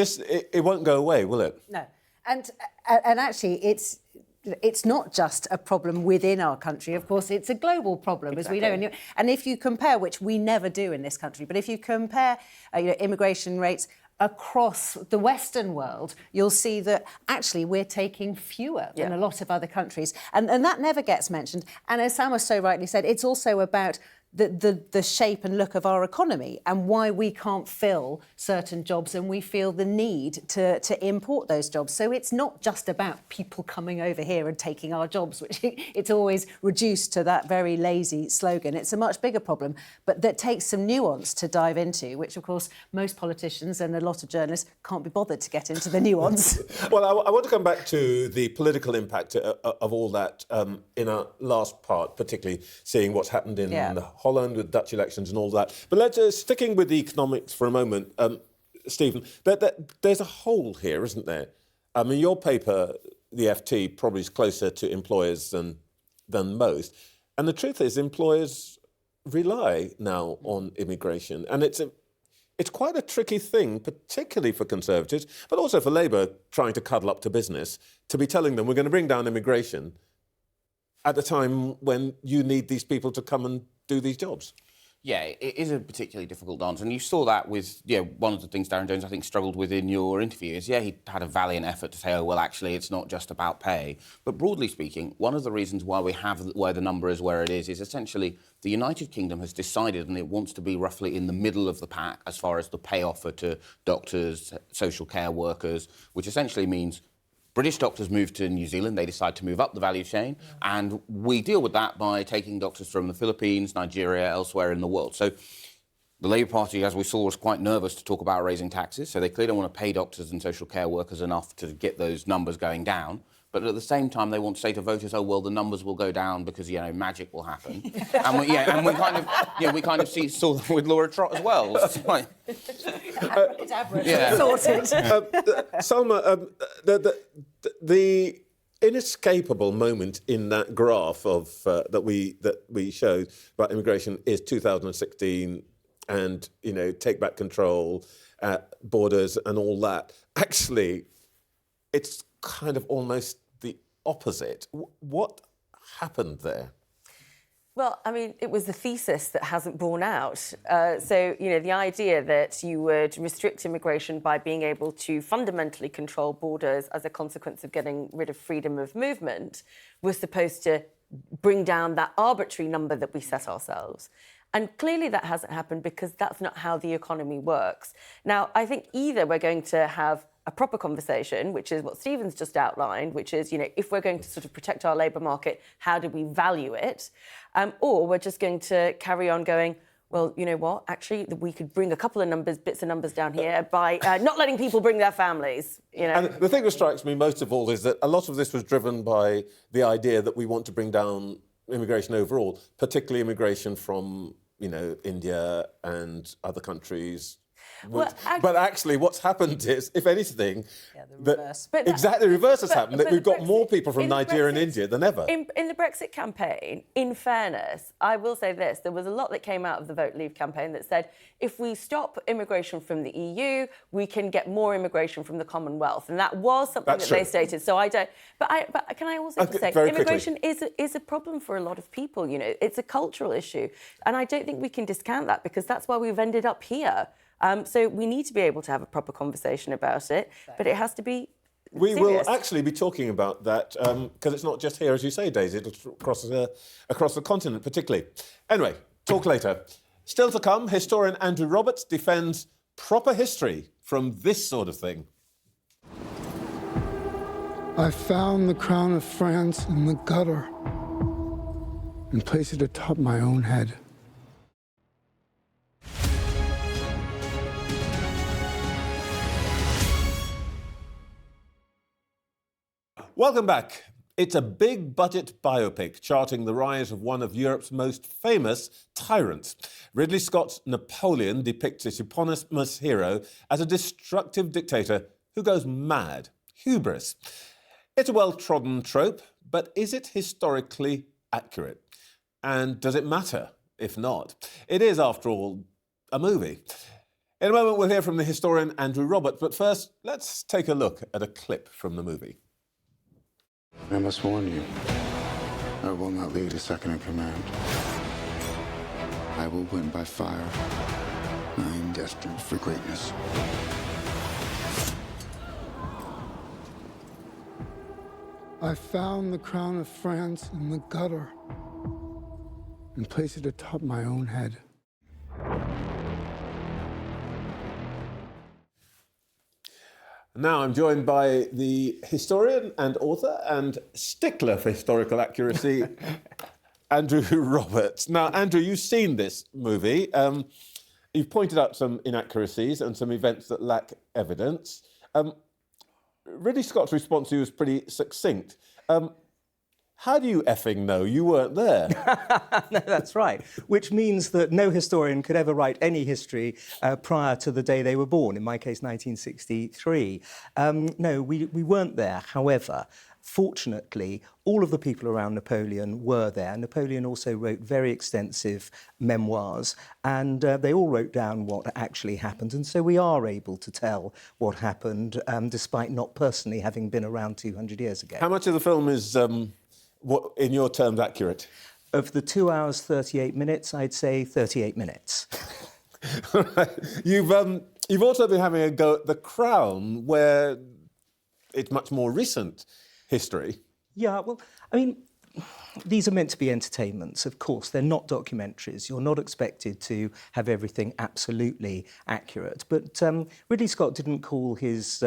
it won't go away, will it? No. And actually, it's not just a problem within our country. Of course, it's a global problem, as we know. And if you compare, which we never do in this country, but if you compare immigration rates across the Western world, you'll see that actually we're taking fewer than a lot of other countries. And that never gets mentioned. And as Sam so rightly said, it's also about the shape and look of our economy and why we can't fill certain jobs and we feel the need to import those jobs. So it's not just about people coming over here and taking our jobs, which it's always reduced to that very lazy slogan. It's a much bigger problem, but that takes some nuance to dive into, which, of course, most politicians and a lot of journalists can't be bothered to get into the nuance. Well, I want to come back to the political impact of all that in our last part, particularly seeing what's happened in Holland with Dutch elections and all that. But let's sticking with the economics for a moment, Stephen. There's a hole here, isn't there? I mean, your paper, the FT, probably is closer to employers than most. And the truth is, employers rely now on immigration, and it's quite a tricky thing, particularly for Conservatives, but also for Labour trying to cuddle up to business, to be telling them we're going to bring down immigration at the time when you need these people to come and do these jobs. Yeah, it is a particularly difficult dance. And you saw that with, one of the things Darren Jones, I think, struggled with in your interview is, he had a valiant effort to say, actually, it's not just about pay. But broadly speaking, one of the reasons why the number is where it is essentially the United Kingdom has decided, and it wants to be roughly in the middle of the pack as far as the pay offer to doctors, social care workers, which essentially means British doctors move to New Zealand, they decide to move up the value chain, and we deal with that by taking doctors from the Philippines, Nigeria, elsewhere in the world. So the Labour Party, as we saw, was quite nervous to talk about raising taxes, so they clearly don't want to pay doctors and social care workers enough to get those numbers going down. But at the same time, they want to say to voters, the numbers will go down because, magic will happen. and we kind of saw that with Laura Trott as well. It's average. Sorted. Salma, the inescapable moment in that graph of that we showed about immigration is 2016, and take back control, borders, and all that. Actually, it's kind of almost the opposite. What happened there? Well, I mean, it was the thesis that hasn't borne out. The idea that you would restrict immigration by being able to fundamentally control borders as a consequence of getting rid of freedom of movement was supposed to bring down that arbitrary number that we set ourselves. And clearly that hasn't happened because that's not how the economy works. Now, I think either we're going to have a proper conversation, which is what Stephen's just outlined, which is, if we're going to sort of protect our labour market, how do we value it? Or we're just going to carry on going, well, you know what, actually, we could bring a couple of bits of numbers down here by not letting people bring their families, And the thing that strikes me most of all is that a lot of this was driven by the idea that we want to bring down immigration overall, particularly immigration from, India and other countries. But actually, what's happened is, if anything, the reverse. Exactly the reverse has happened. That we've got more people from Nigeria and India than ever. In the Brexit campaign, in fairness, I will say this: there was a lot that came out of the Vote Leave campaign that said, if we stop immigration from the EU, we can get more immigration from the Commonwealth, and that was something they stated. So I don't. But can I also just say, immigration is a problem for a lot of people. It's a cultural issue, and I don't think we can discount that because that's why we've ended up here. So we need to be able to have a proper conversation about it, but it has to be We will actually be talking about that because it's not just here, as you say, Daisy, it's across the continent particularly. Anyway, talk later. Still to come, historian Andrew Roberts defends proper history from this sort of thing. I found the crown of France in the gutter and placed it atop my own head. Welcome back. It's a big budget biopic charting the rise of one of Europe's most famous tyrants. Ridley Scott's Napoleon depicts this eponymous hero as a destructive dictator who goes mad. Hubris. It's a well-trodden trope, but is it historically accurate? And does it matter if not? It is, after all, a movie. In a moment, we'll hear from the historian Andrew Roberts, but first, let's take a look at a clip from the movie. I must warn you, I will not lead a second in command. I will win by fire. I am destined for greatness. I found the crown of France in the gutter and placed it atop my own head. Now I'm joined by the historian and author and stickler for historical accuracy, Andrew Roberts. Now, Andrew, you've seen this movie. You've pointed out some inaccuracies and some events that lack evidence. Ridley Scott's response to you was pretty succinct. How do you effing know? You weren't there. No, that's right. Which means that no historian could ever write any history prior to the day they were born, in my case, 1963. No, we weren't there. However, fortunately, all of the people around Napoleon were there. Napoleon also wrote very extensive memoirs, and they all wrote down what actually happened. And so we are able to tell what happened, despite not personally having been around 200 years ago. How much of the film is, what, in your terms, accurate? Of the 2 hours, 38 minutes, I'd say 38 minutes. You've also been having a go at The Crown, where it's much more recent history. Yeah, well, I mean, these are meant to be entertainments, of course. They're not documentaries. You're not expected to have everything absolutely accurate. But Ridley Scott didn't call his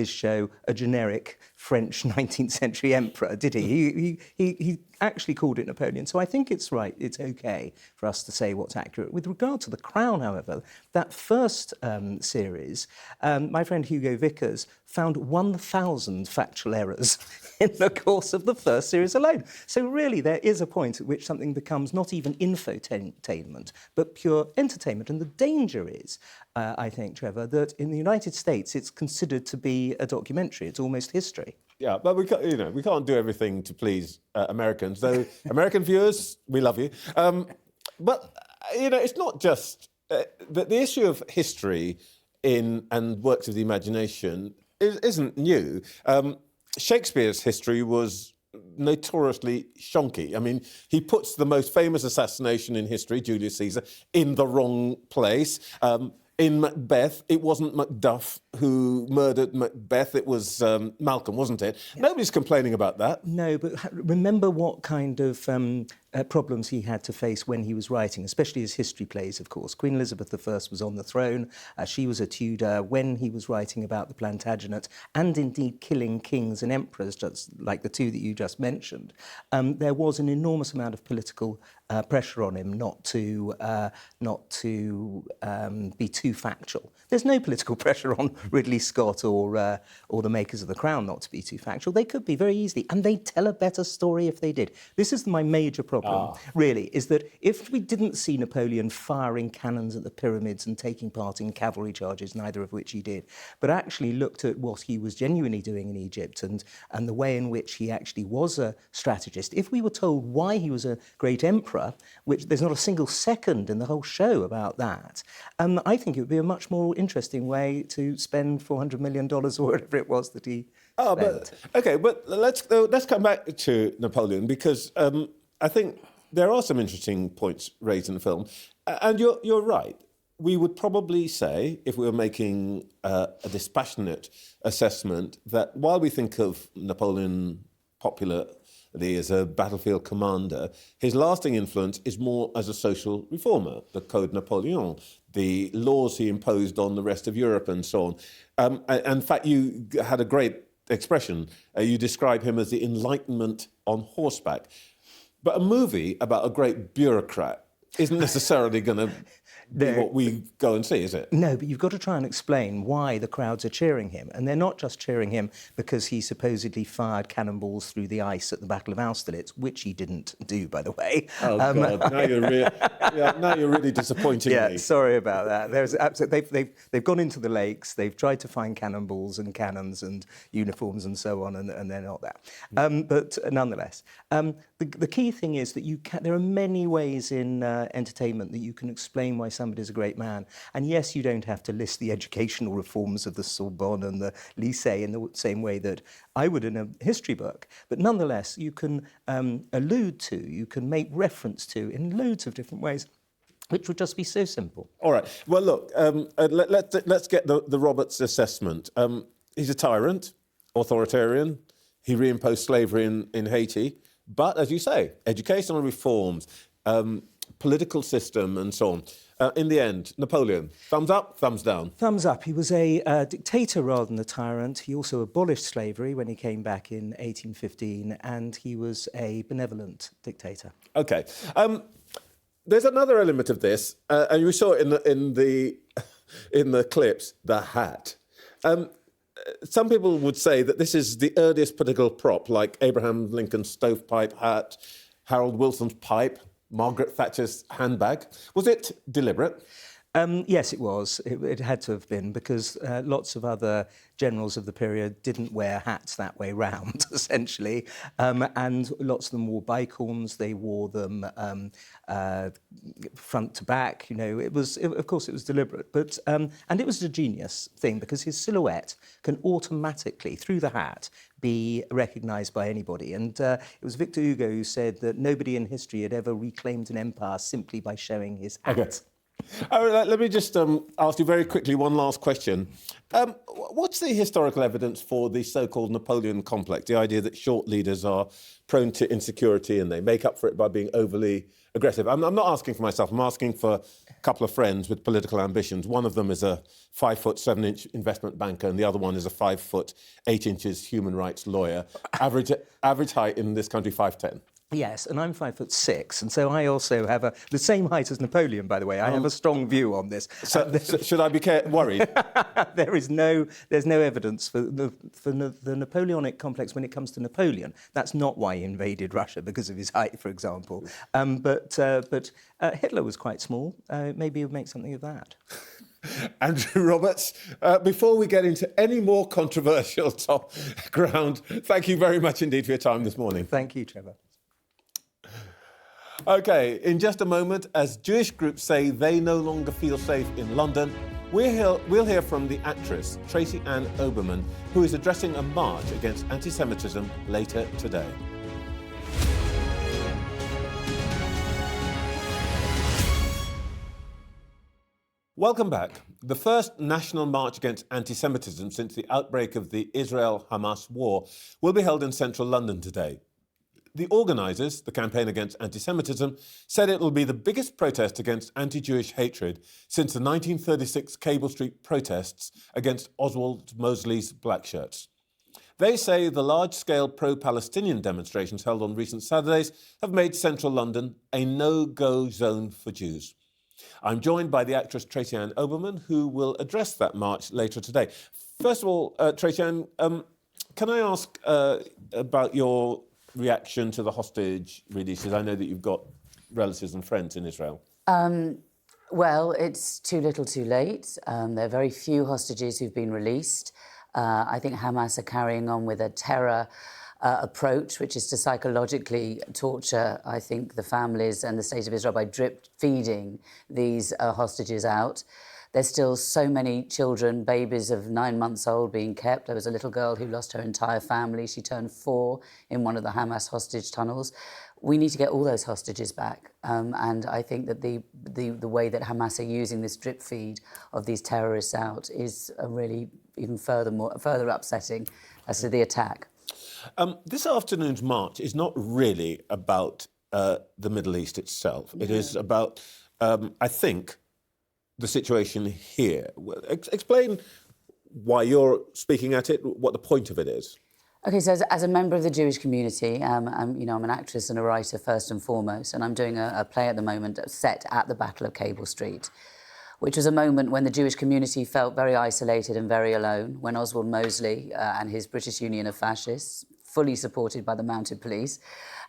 show a generic French 19th century emperor, did he? He actually called it Napoleon. So I think it's right, it's OK for us to say what's accurate. With regard to The Crown, however, that first series, my friend Hugo Vickers found 1,000 factual errors in the course of the first series alone. So really, there is a point at which something becomes not even infotainment, but pure entertainment. And the danger is, I think, Trevor, that in the United States, it's considered to be a documentary. It's almost history. Yeah, but we can't do everything to please Americans. Though American viewers, we love you. But it's not just the issue of history and works of the imagination isn't new. Shakespeare's history was notoriously shonky. I mean, he puts the most famous assassination in history, Julius Caesar, in the wrong place. In Macbeth, it wasn't Macduff who murdered Macbeth, it was Malcolm, wasn't it? Yeah. Nobody's complaining about that. No, but remember what kind of problems he had to face when he was writing, especially his history plays, of course. Queen Elizabeth I was on the throne. She was a Tudor. When he was writing about the Plantagenet and indeed killing kings and emperors, just like the two that you just mentioned, there was an enormous amount of political pressure on him not to be too factual. There's no political pressure on Ridley Scott or the makers of The Crown not to be too factual. They could be very easily, and they'd tell a better story if they did. This is my major problem, really, is that if we didn't see Napoleon firing cannons at the pyramids and taking part in cavalry charges, neither of which he did, but actually looked at what he was genuinely doing in Egypt and the way in which he actually was a strategist, if we were told why he was a great emperor, which there's not a single second in the whole show about that, I think it would be a much more interesting way to spend $400 million or whatever it was that he spent. But let's come back to Napoleon, because I think there are some interesting points raised in the film. And you're right. We would probably say, if we were making a dispassionate assessment, that while we think of Napoleon popularly as a battlefield commander, his lasting influence is more as a social reformer, the Code Napoleon, the laws he imposed on the rest of Europe and so on. In fact, you had a great expression. You describe him as the Enlightenment on horseback. But a movie about a great bureaucrat isn't necessarily going to be what we go and see, is it? No, but you've got to try and explain why the crowds are cheering him. And they're not just cheering him because he supposedly fired cannonballs through the ice at the Battle of Austerlitz, which he didn't do, by the way. Oh, God, now you're really disappointing me. Yeah, sorry about that. There's they've gone into the lakes, they've tried to find cannonballs and cannons and uniforms and so on, and they're not there. But nonetheless, the key thing is that there are many ways in entertainment that you can explain why somebody's a great man. And yes, you don't have to list the educational reforms of the Sorbonne and the Lycée in the same way that I would in a history book. But nonetheless, you can allude to, you can make reference to in loads of different ways, which would just be so simple. All right. Well, look, let's get the Roberts assessment. He's a tyrant, authoritarian. He reimposed slavery in Haiti. But, as you say, educational reforms, political system and so on. In the end, Napoleon, thumbs up, thumbs down? Thumbs up. He was a dictator rather than a tyrant. He also abolished slavery when he came back in 1815, and he was a benevolent dictator. OK. There's another element of this, and you saw it in the clips, the hat. Some people would say that this is the earliest political prop, like Abraham Lincoln's stovepipe hat, Harold Wilson's pipe, Margaret Thatcher's handbag. Was it deliberate? Yes, it was. It had to have been, because lots of other generals of the period didn't wear hats that way round, essentially. And lots of them wore bicorns. They wore them front to back. You know, of course, it was deliberate. But and it was a genius thing, because his silhouette can automatically, through the hat, be recognised by anybody. And it was Victor Hugo who said that nobody in history had ever reclaimed an empire simply by showing his hat. Okay. Let me just ask you very quickly one last question. What's the historical evidence for the so-called Napoleon complex, the idea that short leaders are prone to insecurity and they make up for it by being overly aggressive? I'm not asking for myself, I'm asking for a couple of friends with political ambitions. One of them is a 5'7" investment banker, and the other one is a 5'8" human rights lawyer. Average height in this country, 5'10". Yes, and I'm 5'6", and so I also have the same height as Napoleon, by the way. I have a strong view on this. So should I be worried? There's no evidence for the Napoleonic complex when it comes to Napoleon. That's not why he invaded Russia, because of his height, for example. But Hitler was quite small. Maybe he would make something of that. Andrew Roberts, before we get into any more controversial ground, thank you very much indeed for your time this morning. Thank you, Trevor. OK, in just a moment, as Jewish groups say they no longer feel safe in London, we'll hear from the actress Tracy-Ann Oberman, who is addressing a march against anti-Semitism later today. Welcome back. The first national march against anti-Semitism since the outbreak of the Israel-Hamas war will be held in central London today. The organisers, the Campaign Against Anti-Semitism, said it will be the biggest protest against anti-Jewish hatred since the 1936 Cable Street protests against Oswald Mosley's black shirts. They say the large-scale pro-Palestinian demonstrations held on recent Saturdays have made central London a no-go zone for Jews. I'm joined by the actress Tracy-Ann Oberman, who will address that march later today. First of all, Tracy-Ann, can I ask about your reaction to the hostage releases? I know that you've got relatives and friends in Israel. Well, it's too little too late. There are very few hostages who've been released. I think Hamas are carrying on with a terror approach, which is to psychologically torture, I think, the families and the state of Israel by drip feeding these hostages out. There's still so many children, babies of 9 months old being kept. There was a little girl who lost her entire family. She turned 4 in one of the Hamas hostage tunnels. We need to get all those hostages back. And I think that the way that Hamas are using this drip feed of these terrorists out is really even further upsetting as to the attack. This afternoon's march is not really about the Middle East itself. It is about, I think, the situation here. Explain why you're speaking at it, what the point of it is. Okay, so as a member of the Jewish community, I'm an actress and a writer first and foremost, and I'm doing a play at the moment set at the Battle of Cable Street, which was a moment when the Jewish community felt very isolated and very alone, when Oswald Mosley and his British Union of Fascists, fully supported by the mounted police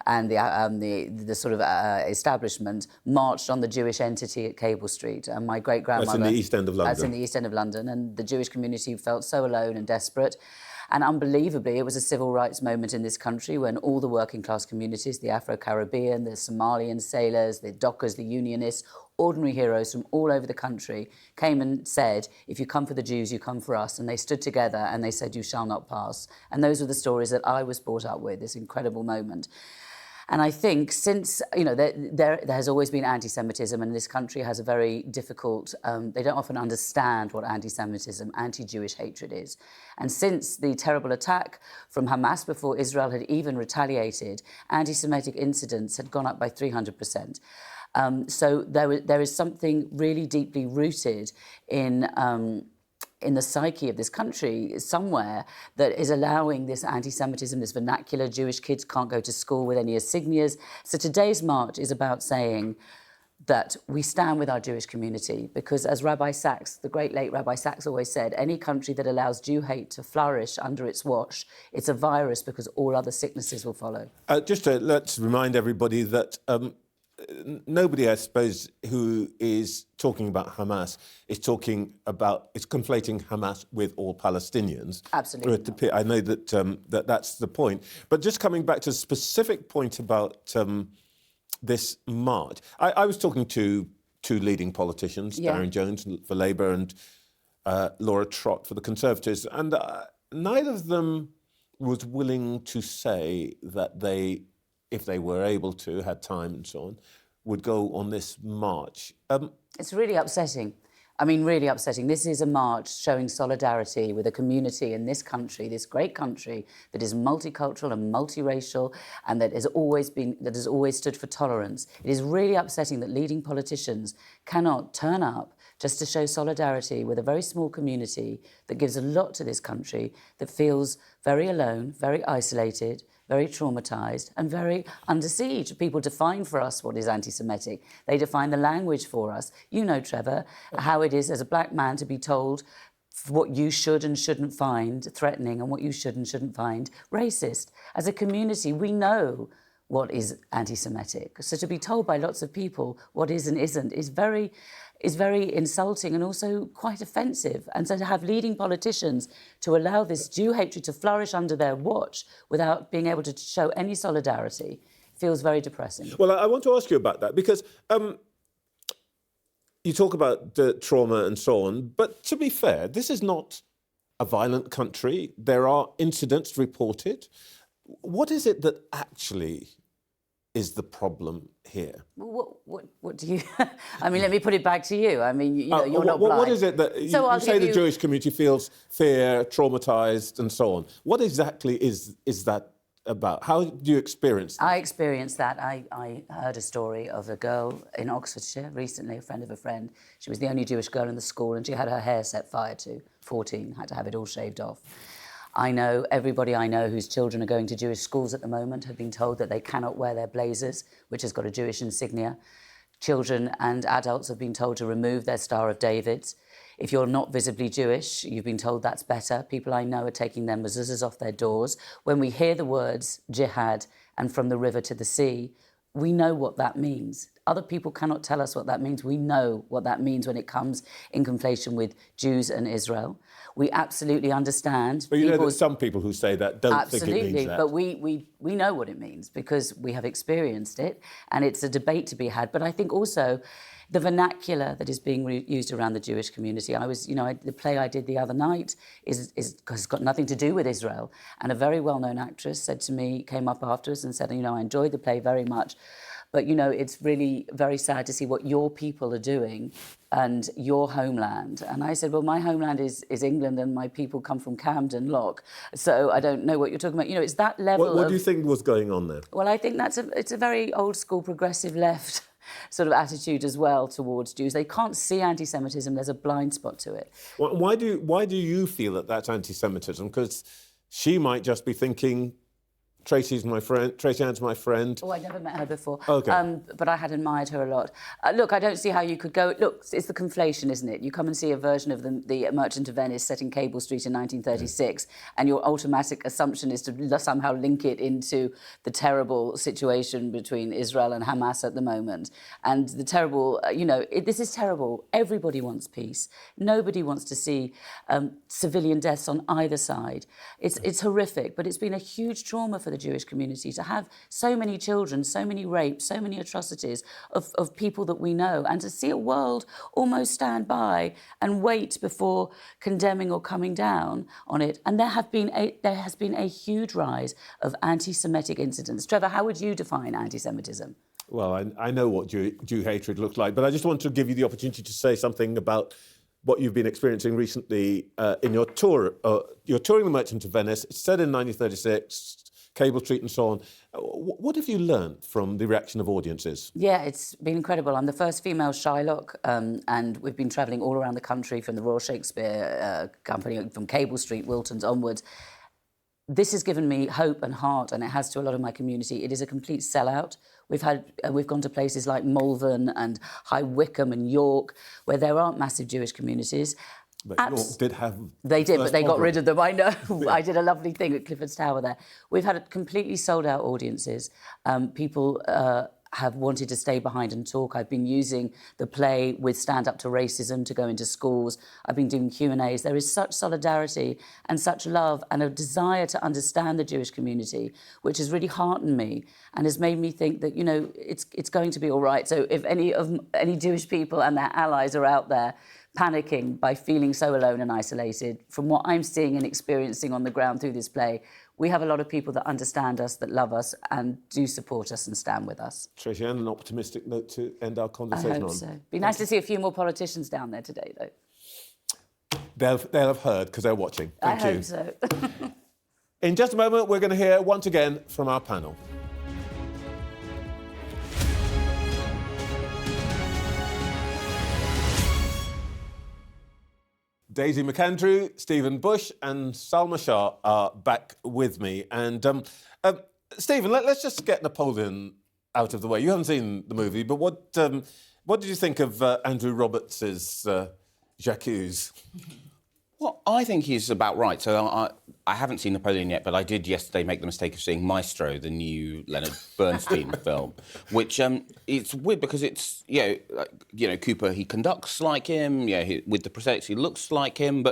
and the sort of establishment, marched on the Jewish entity at Cable Street. And my great-grandmother... That's in the East End of London. That's in the East End of London. And the Jewish community felt so alone and desperate. And unbelievably, it was a civil rights moment in this country when all the working class communities, the Afro-Caribbean, the Somalian sailors, the dockers, the unionists, ordinary heroes from all over the country came and said, if you come for the Jews, you come for us. And they stood together and they said, you shall not pass. And those were the stories that I was brought up with, this incredible moment. And I think since, there has always been anti-Semitism, and this country has a very difficult, they don't often understand what anti-Semitism, anti-Jewish hatred is. And since the terrible attack from Hamas before Israel had even retaliated, anti-Semitic incidents had gone up by 300%. So there is something really deeply rooted in the psyche of this country somewhere that is allowing this anti-Semitism, this vernacular. Jewish kids can't go to school with any insignias. So today's march is about saying that we stand with our Jewish community because, as Rabbi Sachs, the great late Rabbi Sachs always said, any country that allows Jew hate to flourish under its watch, it's a virus because all other sicknesses will follow. Let's remind everybody that nobody, I suppose, who is talking about Hamas is conflating Hamas with all Palestinians. Absolutely. I know that that's the point. But just coming back to the specific point about this march, I was talking to two leading politicians, Darren Jones for Labour and Laura Trott for the Conservatives, and neither of them was willing to say that they, if they were able to, had time and so on, would go on this march. It's really upsetting. I mean, really upsetting. This is a march showing solidarity with a community in this country, this great country that is multicultural and multiracial and that has always stood for tolerance. It is really upsetting that leading politicians cannot turn up just to show solidarity with a very small community that gives a lot to this country, that feels very alone, very isolated, very traumatised and very under siege. People define for us what is anti-Semitic. They define the language for us. You know, Trevor, how it is as a black man to be told what you should and shouldn't find threatening and what you should and shouldn't find racist. As a community, we know what is anti-Semitic. So to be told by lots of people what is and isn't is very insulting and also quite offensive. And so to have leading politicians to allow this Jew hatred to flourish under their watch without being able to show any solidarity feels very depressing. Well, I want to ask you about that because you talk about the trauma and so on, but to be fair, this is not a violent country. There are incidents reported. What is it that actually is the problem here? Well, what do you... I mean, let me put it back to you. I mean, you're not blind. What is it that... you say the Jewish community feels fear, traumatised and so on. What exactly is that about? How do you experience that? I experienced that. I heard a story of a girl in Oxfordshire recently, a friend of a friend. She was the only Jewish girl in the school and she had her hair set fire to, 14, had to have it all shaved off. I know, everybody I know whose children are going to Jewish schools at the moment have been told that they cannot wear their blazers, which has got a Jewish insignia. Children and adults have been told to remove their Star of David. If you're not visibly Jewish, you've been told that's better. People I know are taking their mezuzahs off their doors. When we hear the words jihad and from the river to the sea, we know what that means. Other people cannot tell us what that means. We know what that means when it comes in conflation with Jews and Israel. We absolutely understand. But you know there's some people who say that don't think it means that. But we know what it means because we have experienced it and it's a debate to be had. But I think also the vernacular that is being used around the Jewish community. The play I did the other night has got nothing to do with Israel. And a very well-known actress said to me, came up afterwards and said, I enjoyed the play very much. But, it's really very sad to see what your people are doing and your homeland. And I said, well, my homeland is England and my people come from Camden Lock. So I don't know what you're talking about. It's that level What do you think was going on there? Well, I think it's a very old school progressive left sort of attitude as well towards Jews. They can't see anti-Semitism. There's a blind spot to it. Well, why do you feel that that's anti-Semitism? Because she might just be thinking Tracy's my friend. Tracy-Ann's my friend. Oh, I never met her before. OK. But I had admired her a lot. Look, I don't see how you could go... Look, it's the conflation, isn't it? You come and see a version of the Merchant of Venice set in Cable Street in 1936, and your automatic assumption is to somehow link it into the terrible situation between Israel and Hamas at the moment. And the terrible... this is terrible. Everybody wants peace. Nobody wants to see civilian deaths on either side. It's horrific, but it's been a huge trauma for the Jewish community to have so many children, so many rapes, so many atrocities of people that we know, and to see a world almost stand by and wait before condemning or coming down on it. And there has been a huge rise of anti-Semitic incidents. Trevor, how would you define anti-Semitism? Well, I know what Jew hatred looks like, but I just want to give you the opportunity to say something about what you've been experiencing recently in your tour. You're touring the Merchant of Venice. It's set in 1936. Cable Street and so on. What have you learned from the reaction of audiences? Yeah, it's been incredible. I'm the first female Shylock, and we've been travelling all around the country from the Royal Shakespeare Company, from Cable Street, Wilton's onwards. This has given me hope and heart, and it has to a lot of my community. It is a complete sellout. We've gone to places like Malvern and High Wycombe and York, where there aren't massive Jewish communities. But York did have... They did, but they got problem. rid of them, I know. Yeah. I did a lovely thing at Clifford's Tower there. We've had completely sold-out audiences. People have wanted to stay behind and talk. I've been using the play with Stand Up to Racism to go into schools. I've been doing Q&As. There is such solidarity and such love and a desire to understand the Jewish community, which has really heartened me and has made me think that, it's going to be all right. So if any Jewish people and their allies are out there panicking by feeling so alone and isolated, from what I'm seeing and experiencing on the ground through this play, we have a lot of people that understand us, that love us, and do support us and stand with us. Tracy-Ann, an optimistic note to end our conversation on. I hope so. Be nice to see a few more politicians down there today, though. They'll have heard, because they're watching. Thank you. I hope so. In just a moment, we're going to hear once again from our panel. Daisy McAndrew, Stephen Bush and Salma Shah are back with me. And Stephen, let's just get Napoleon out of the way. You haven't seen the movie, but what did you think of Andrew Roberts' J'accuse? Well, I think he's about right. So I haven't seen Napoleon yet, but I did yesterday make the mistake of seeing Maestro, the new Leonard Bernstein film, which it's weird because it's, Cooper, he conducts like him, with the prosthetics, he looks like him,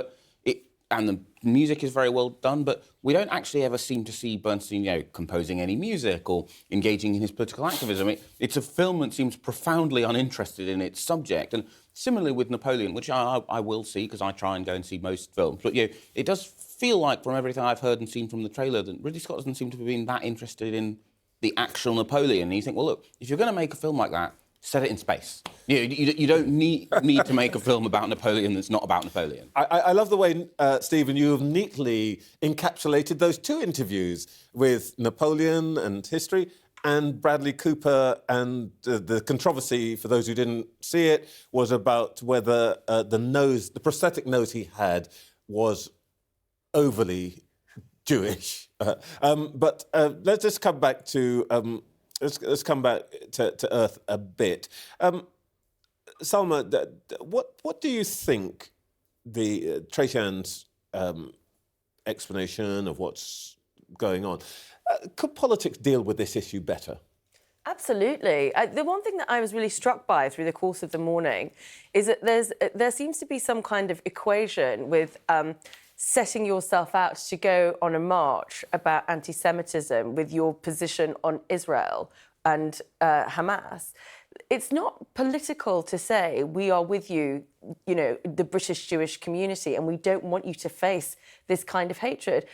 and the music is very well done, but we don't actually ever seem to see Bernstein, composing any music or engaging in his political activism. It's a film that seems profoundly uninterested in its subject. And similarly with Napoleon, which I will see because I try and go and see most films, but it does feel like, from everything I've heard and seen from the trailer, that Ridley Scott doesn't seem to have been that interested in the actual Napoleon. And you think, well, look, if you're going to make a film like that, set it in space. You don't need to make a film about Napoleon that's not about Napoleon. I love the way, Stephen, you have neatly encapsulated those two interviews with Napoleon and history and Bradley Cooper, and the controversy, for those who didn't see it, was about whether the prosthetic nose he had was overly Jewish. But let's just come back to... Let's come back to earth a bit. Salma, what do you think the Tracy-Ann's explanation of what's going on? Could politics deal with this issue better? Absolutely. The one thing that I was really struck by through the course of the morning is that there seems to be some kind of equation with setting yourself out to go on a march about anti-Semitism with your position on Israel and Hamas. It's not political to say we are with you, the British Jewish community, and we don't want you to face this kind of hatred.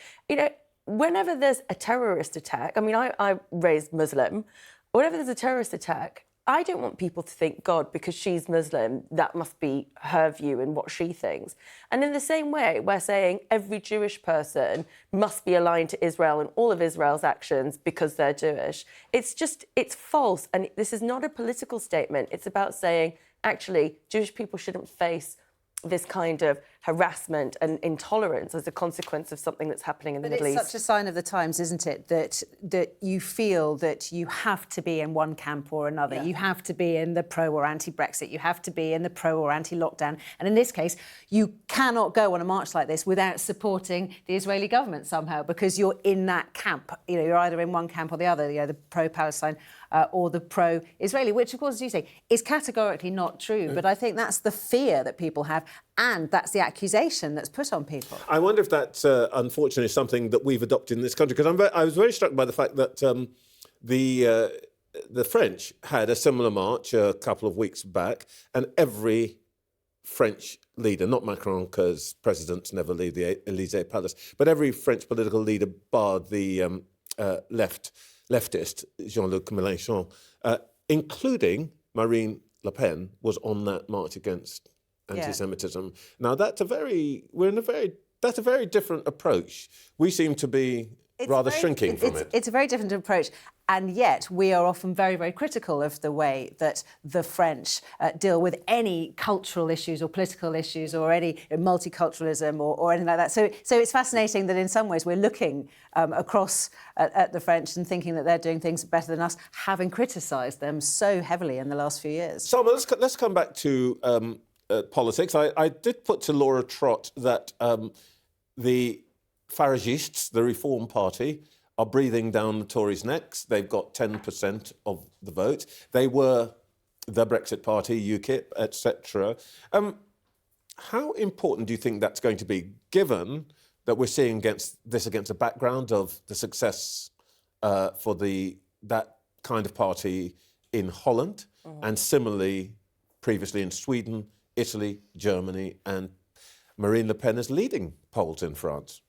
Whenever there's a terrorist attack, I raised Muslim, whenever there's a terrorist attack, I don't want people to think, God, because she's Muslim, that must be her view and what she thinks. And in the same way, we're saying every Jewish person must be aligned to Israel and all of Israel's actions because they're Jewish. It's false. And this is not a political statement. It's about saying, actually, Jewish people shouldn't face this kind of harassment and intolerance as a consequence of something that's happening in the Middle East. It's such a sign of the times, isn't it, that you feel that you have to be in one camp or another. Yeah. You have to be in the pro or anti-Brexit. You have to be in the pro or anti-lockdown. And in this case, you cannot go on a march like this without supporting the Israeli government somehow, because you're in that camp. You're either in one camp or the other, the pro-Palestine or the pro-Israeli, which, of course, as you say, is categorically not true. But I think that's the fear that people have, and that's the accusation that's put on people. I wonder if that, unfortunately, is something that we've adopted in this country, because I was very struck by the fact that the French had a similar march a couple of weeks back, and every French leader, not Macron, because presidents never leave the Élysée Palace, but every French political leader barred the leftist Jean-Luc Mélenchon, including Marine Le Pen, was on that march against anti-Semitism. Now that's a very different approach. We seem to be shrinking from it. It's a very different approach. And yet we are often very, very critical of the way that the French deal with any cultural issues or political issues or any multiculturalism or anything like that. So it's fascinating that in some ways we're looking across at the French and thinking that they're doing things better than us, having criticised them so heavily in the last few years. Salma, let's come back to politics. I did put to Laura Trott that the Faragistes, the Reform Party, are breathing down the Tories' necks. They've got 10% of the vote. They were the Brexit Party, UKIP, etc. How important do you think that's going to be, given that we're seeing against a background of the success for that kind of party in Holland, and similarly previously in Sweden, Italy, Germany, and Marine Le Pen is leading polls in France?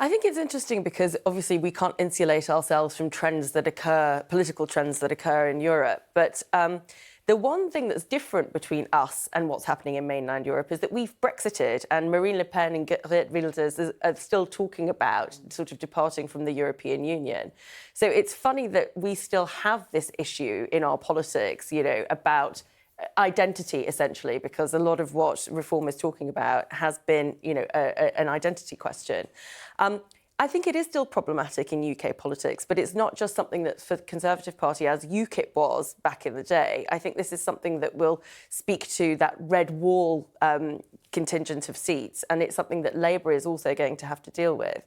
I think it's interesting because obviously we can't insulate ourselves from political trends that occur in Europe. But the one thing that's different between us and what's happening in mainland Europe is that we've Brexited, and Marine Le Pen and Geert Wilders are still talking about sort of departing from the European Union. So it's funny that we still have this issue in our politics, about identity, essentially, because a lot of what Reform is talking about has been, an identity question. I think it is still problematic in UK politics, but it's not just something that for the Conservative Party, as UKIP was back in the day. I think this is something that will speak to that red wall contingent of seats, and it's something that Labour is also going to have to deal with.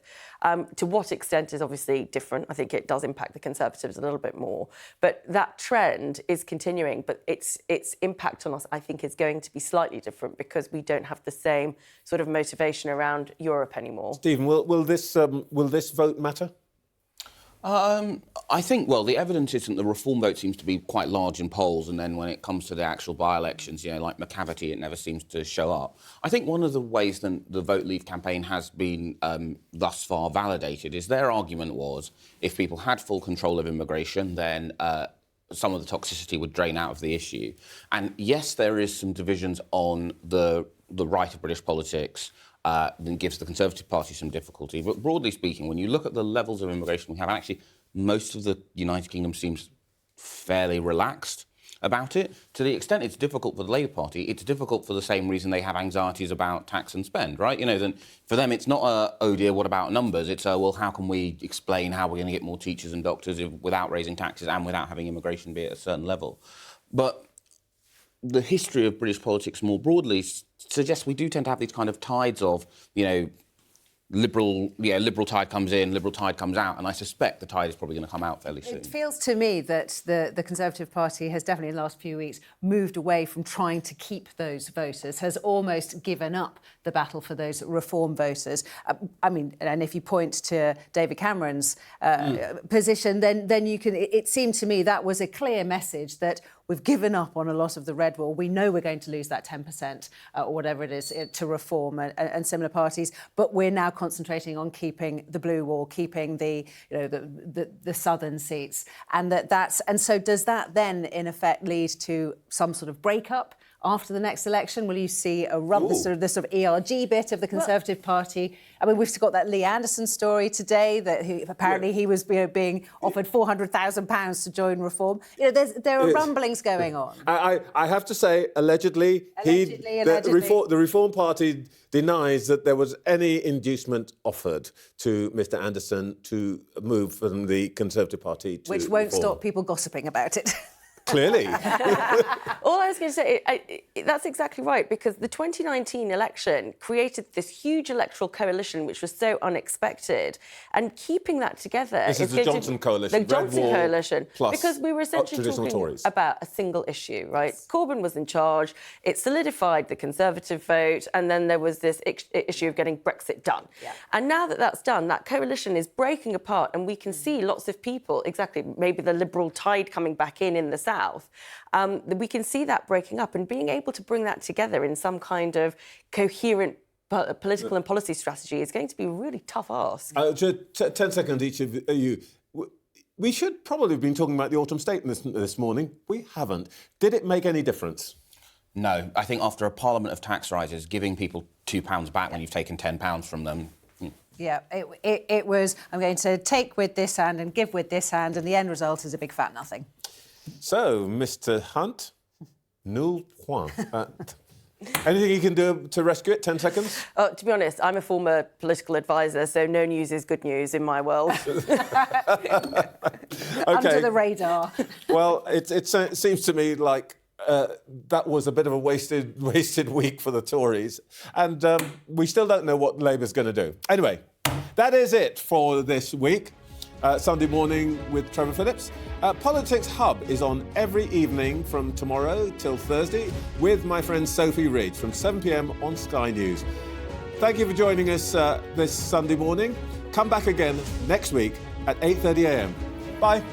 To what extent is obviously different. I think it does impact the Conservatives a little bit more. But that trend is continuing, but its impact on us, I think, is going to be slightly different because we don't have the same sort of motivation around Europe anymore. Stephen, will this vote matter? I think, the evidence is that the Reform vote seems to be quite large in polls, and then when it comes to the actual by-elections, like McCavity, it never seems to show up. I think one of the ways that the Vote Leave campaign has been thus far validated is their argument was if people had full control of immigration, then some of the toxicity would drain out of the issue. And yes, there is some divisions on the right of British politics, then gives the Conservative Party some difficulty. But broadly speaking, when you look at the levels of immigration we have, actually most of the United Kingdom seems fairly relaxed about it. To the extent it's difficult for the Labour Party, it's difficult for the same reason they have anxieties about tax and spend, right? Then for them it's not oh dear, what about numbers? It's how can we explain how we're going to get more teachers and doctors without raising taxes and without having immigration be at a certain level. But the history of British politics more broadly suggests we do tend to have these kind of tides of, liberal tide comes in, liberal tide comes out, and I suspect the tide is probably going to come out fairly soon. It feels to me that the Conservative Party has definitely in the last few weeks moved away from trying to keep those voters, has almost given up the battle for those Reform voters. And if you point to David Cameron's position, then you can. It seemed to me that was a clear message that we've given up on a lot of the red wall. We know we're going to lose that 10% or whatever it is to Reform and similar parties, but we're now concentrating on keeping the blue wall, keeping the southern seats, and so does that then in effect lead to some sort of breakup after the next election? Will you see a the sort of ERG bit of the Conservative Party? I mean, we've got that Lee Anderson story today that he was being offered £400,000 to join Reform. There are rumblings going on. I have to say, allegedly. The Reform Party denies that there was any inducement offered to Mr. Anderson to move from the Conservative Party to Which won't Reform. stop people gossiping about it. Clearly. All I was going to say, that's exactly right, because the 2019 election created this huge electoral coalition, which was so unexpected. And keeping that together... This is the Johnson coalition. The Johnson coalition. Plus because we were essentially talking Tories. about a single issue, right? Corbyn was in charge. It solidified the Conservative vote. And then there was this issue of getting Brexit done. Yeah. And now that that's done, that coalition is breaking apart. And we can see lots of people, maybe the Liberal tide coming back in the South. We can see that breaking up, and being able to bring that together in some kind of coherent political and policy strategy is going to be a really tough ask. 10 seconds each of you. We should probably have been talking about the autumn statement this morning. We haven't. Did it make any difference? No. I think after a parliament of tax rises, giving people £2 back when you've taken £10 from them... Yeah, it was, I'm going to take with this hand and give with this hand, and the end result is a big fat nothing. So, Mr. Hunt, nul point. Anything you can do to rescue it? 10 seconds? To be honest, I'm a former political advisor, so no news is good news in my world. Okay. Under the radar. Well, it seems to me like that was a bit of a wasted week for the Tories, and we still don't know what Labour's going to do. Anyway, that is it for this week. Sunday Morning with Trevor Phillips. Politics Hub is on every evening from tomorrow till Thursday with my friend Sophie Reid from 7 p.m. on Sky News. Thank you for joining us this Sunday morning. Come back again next week at 8:30 a.m. Bye.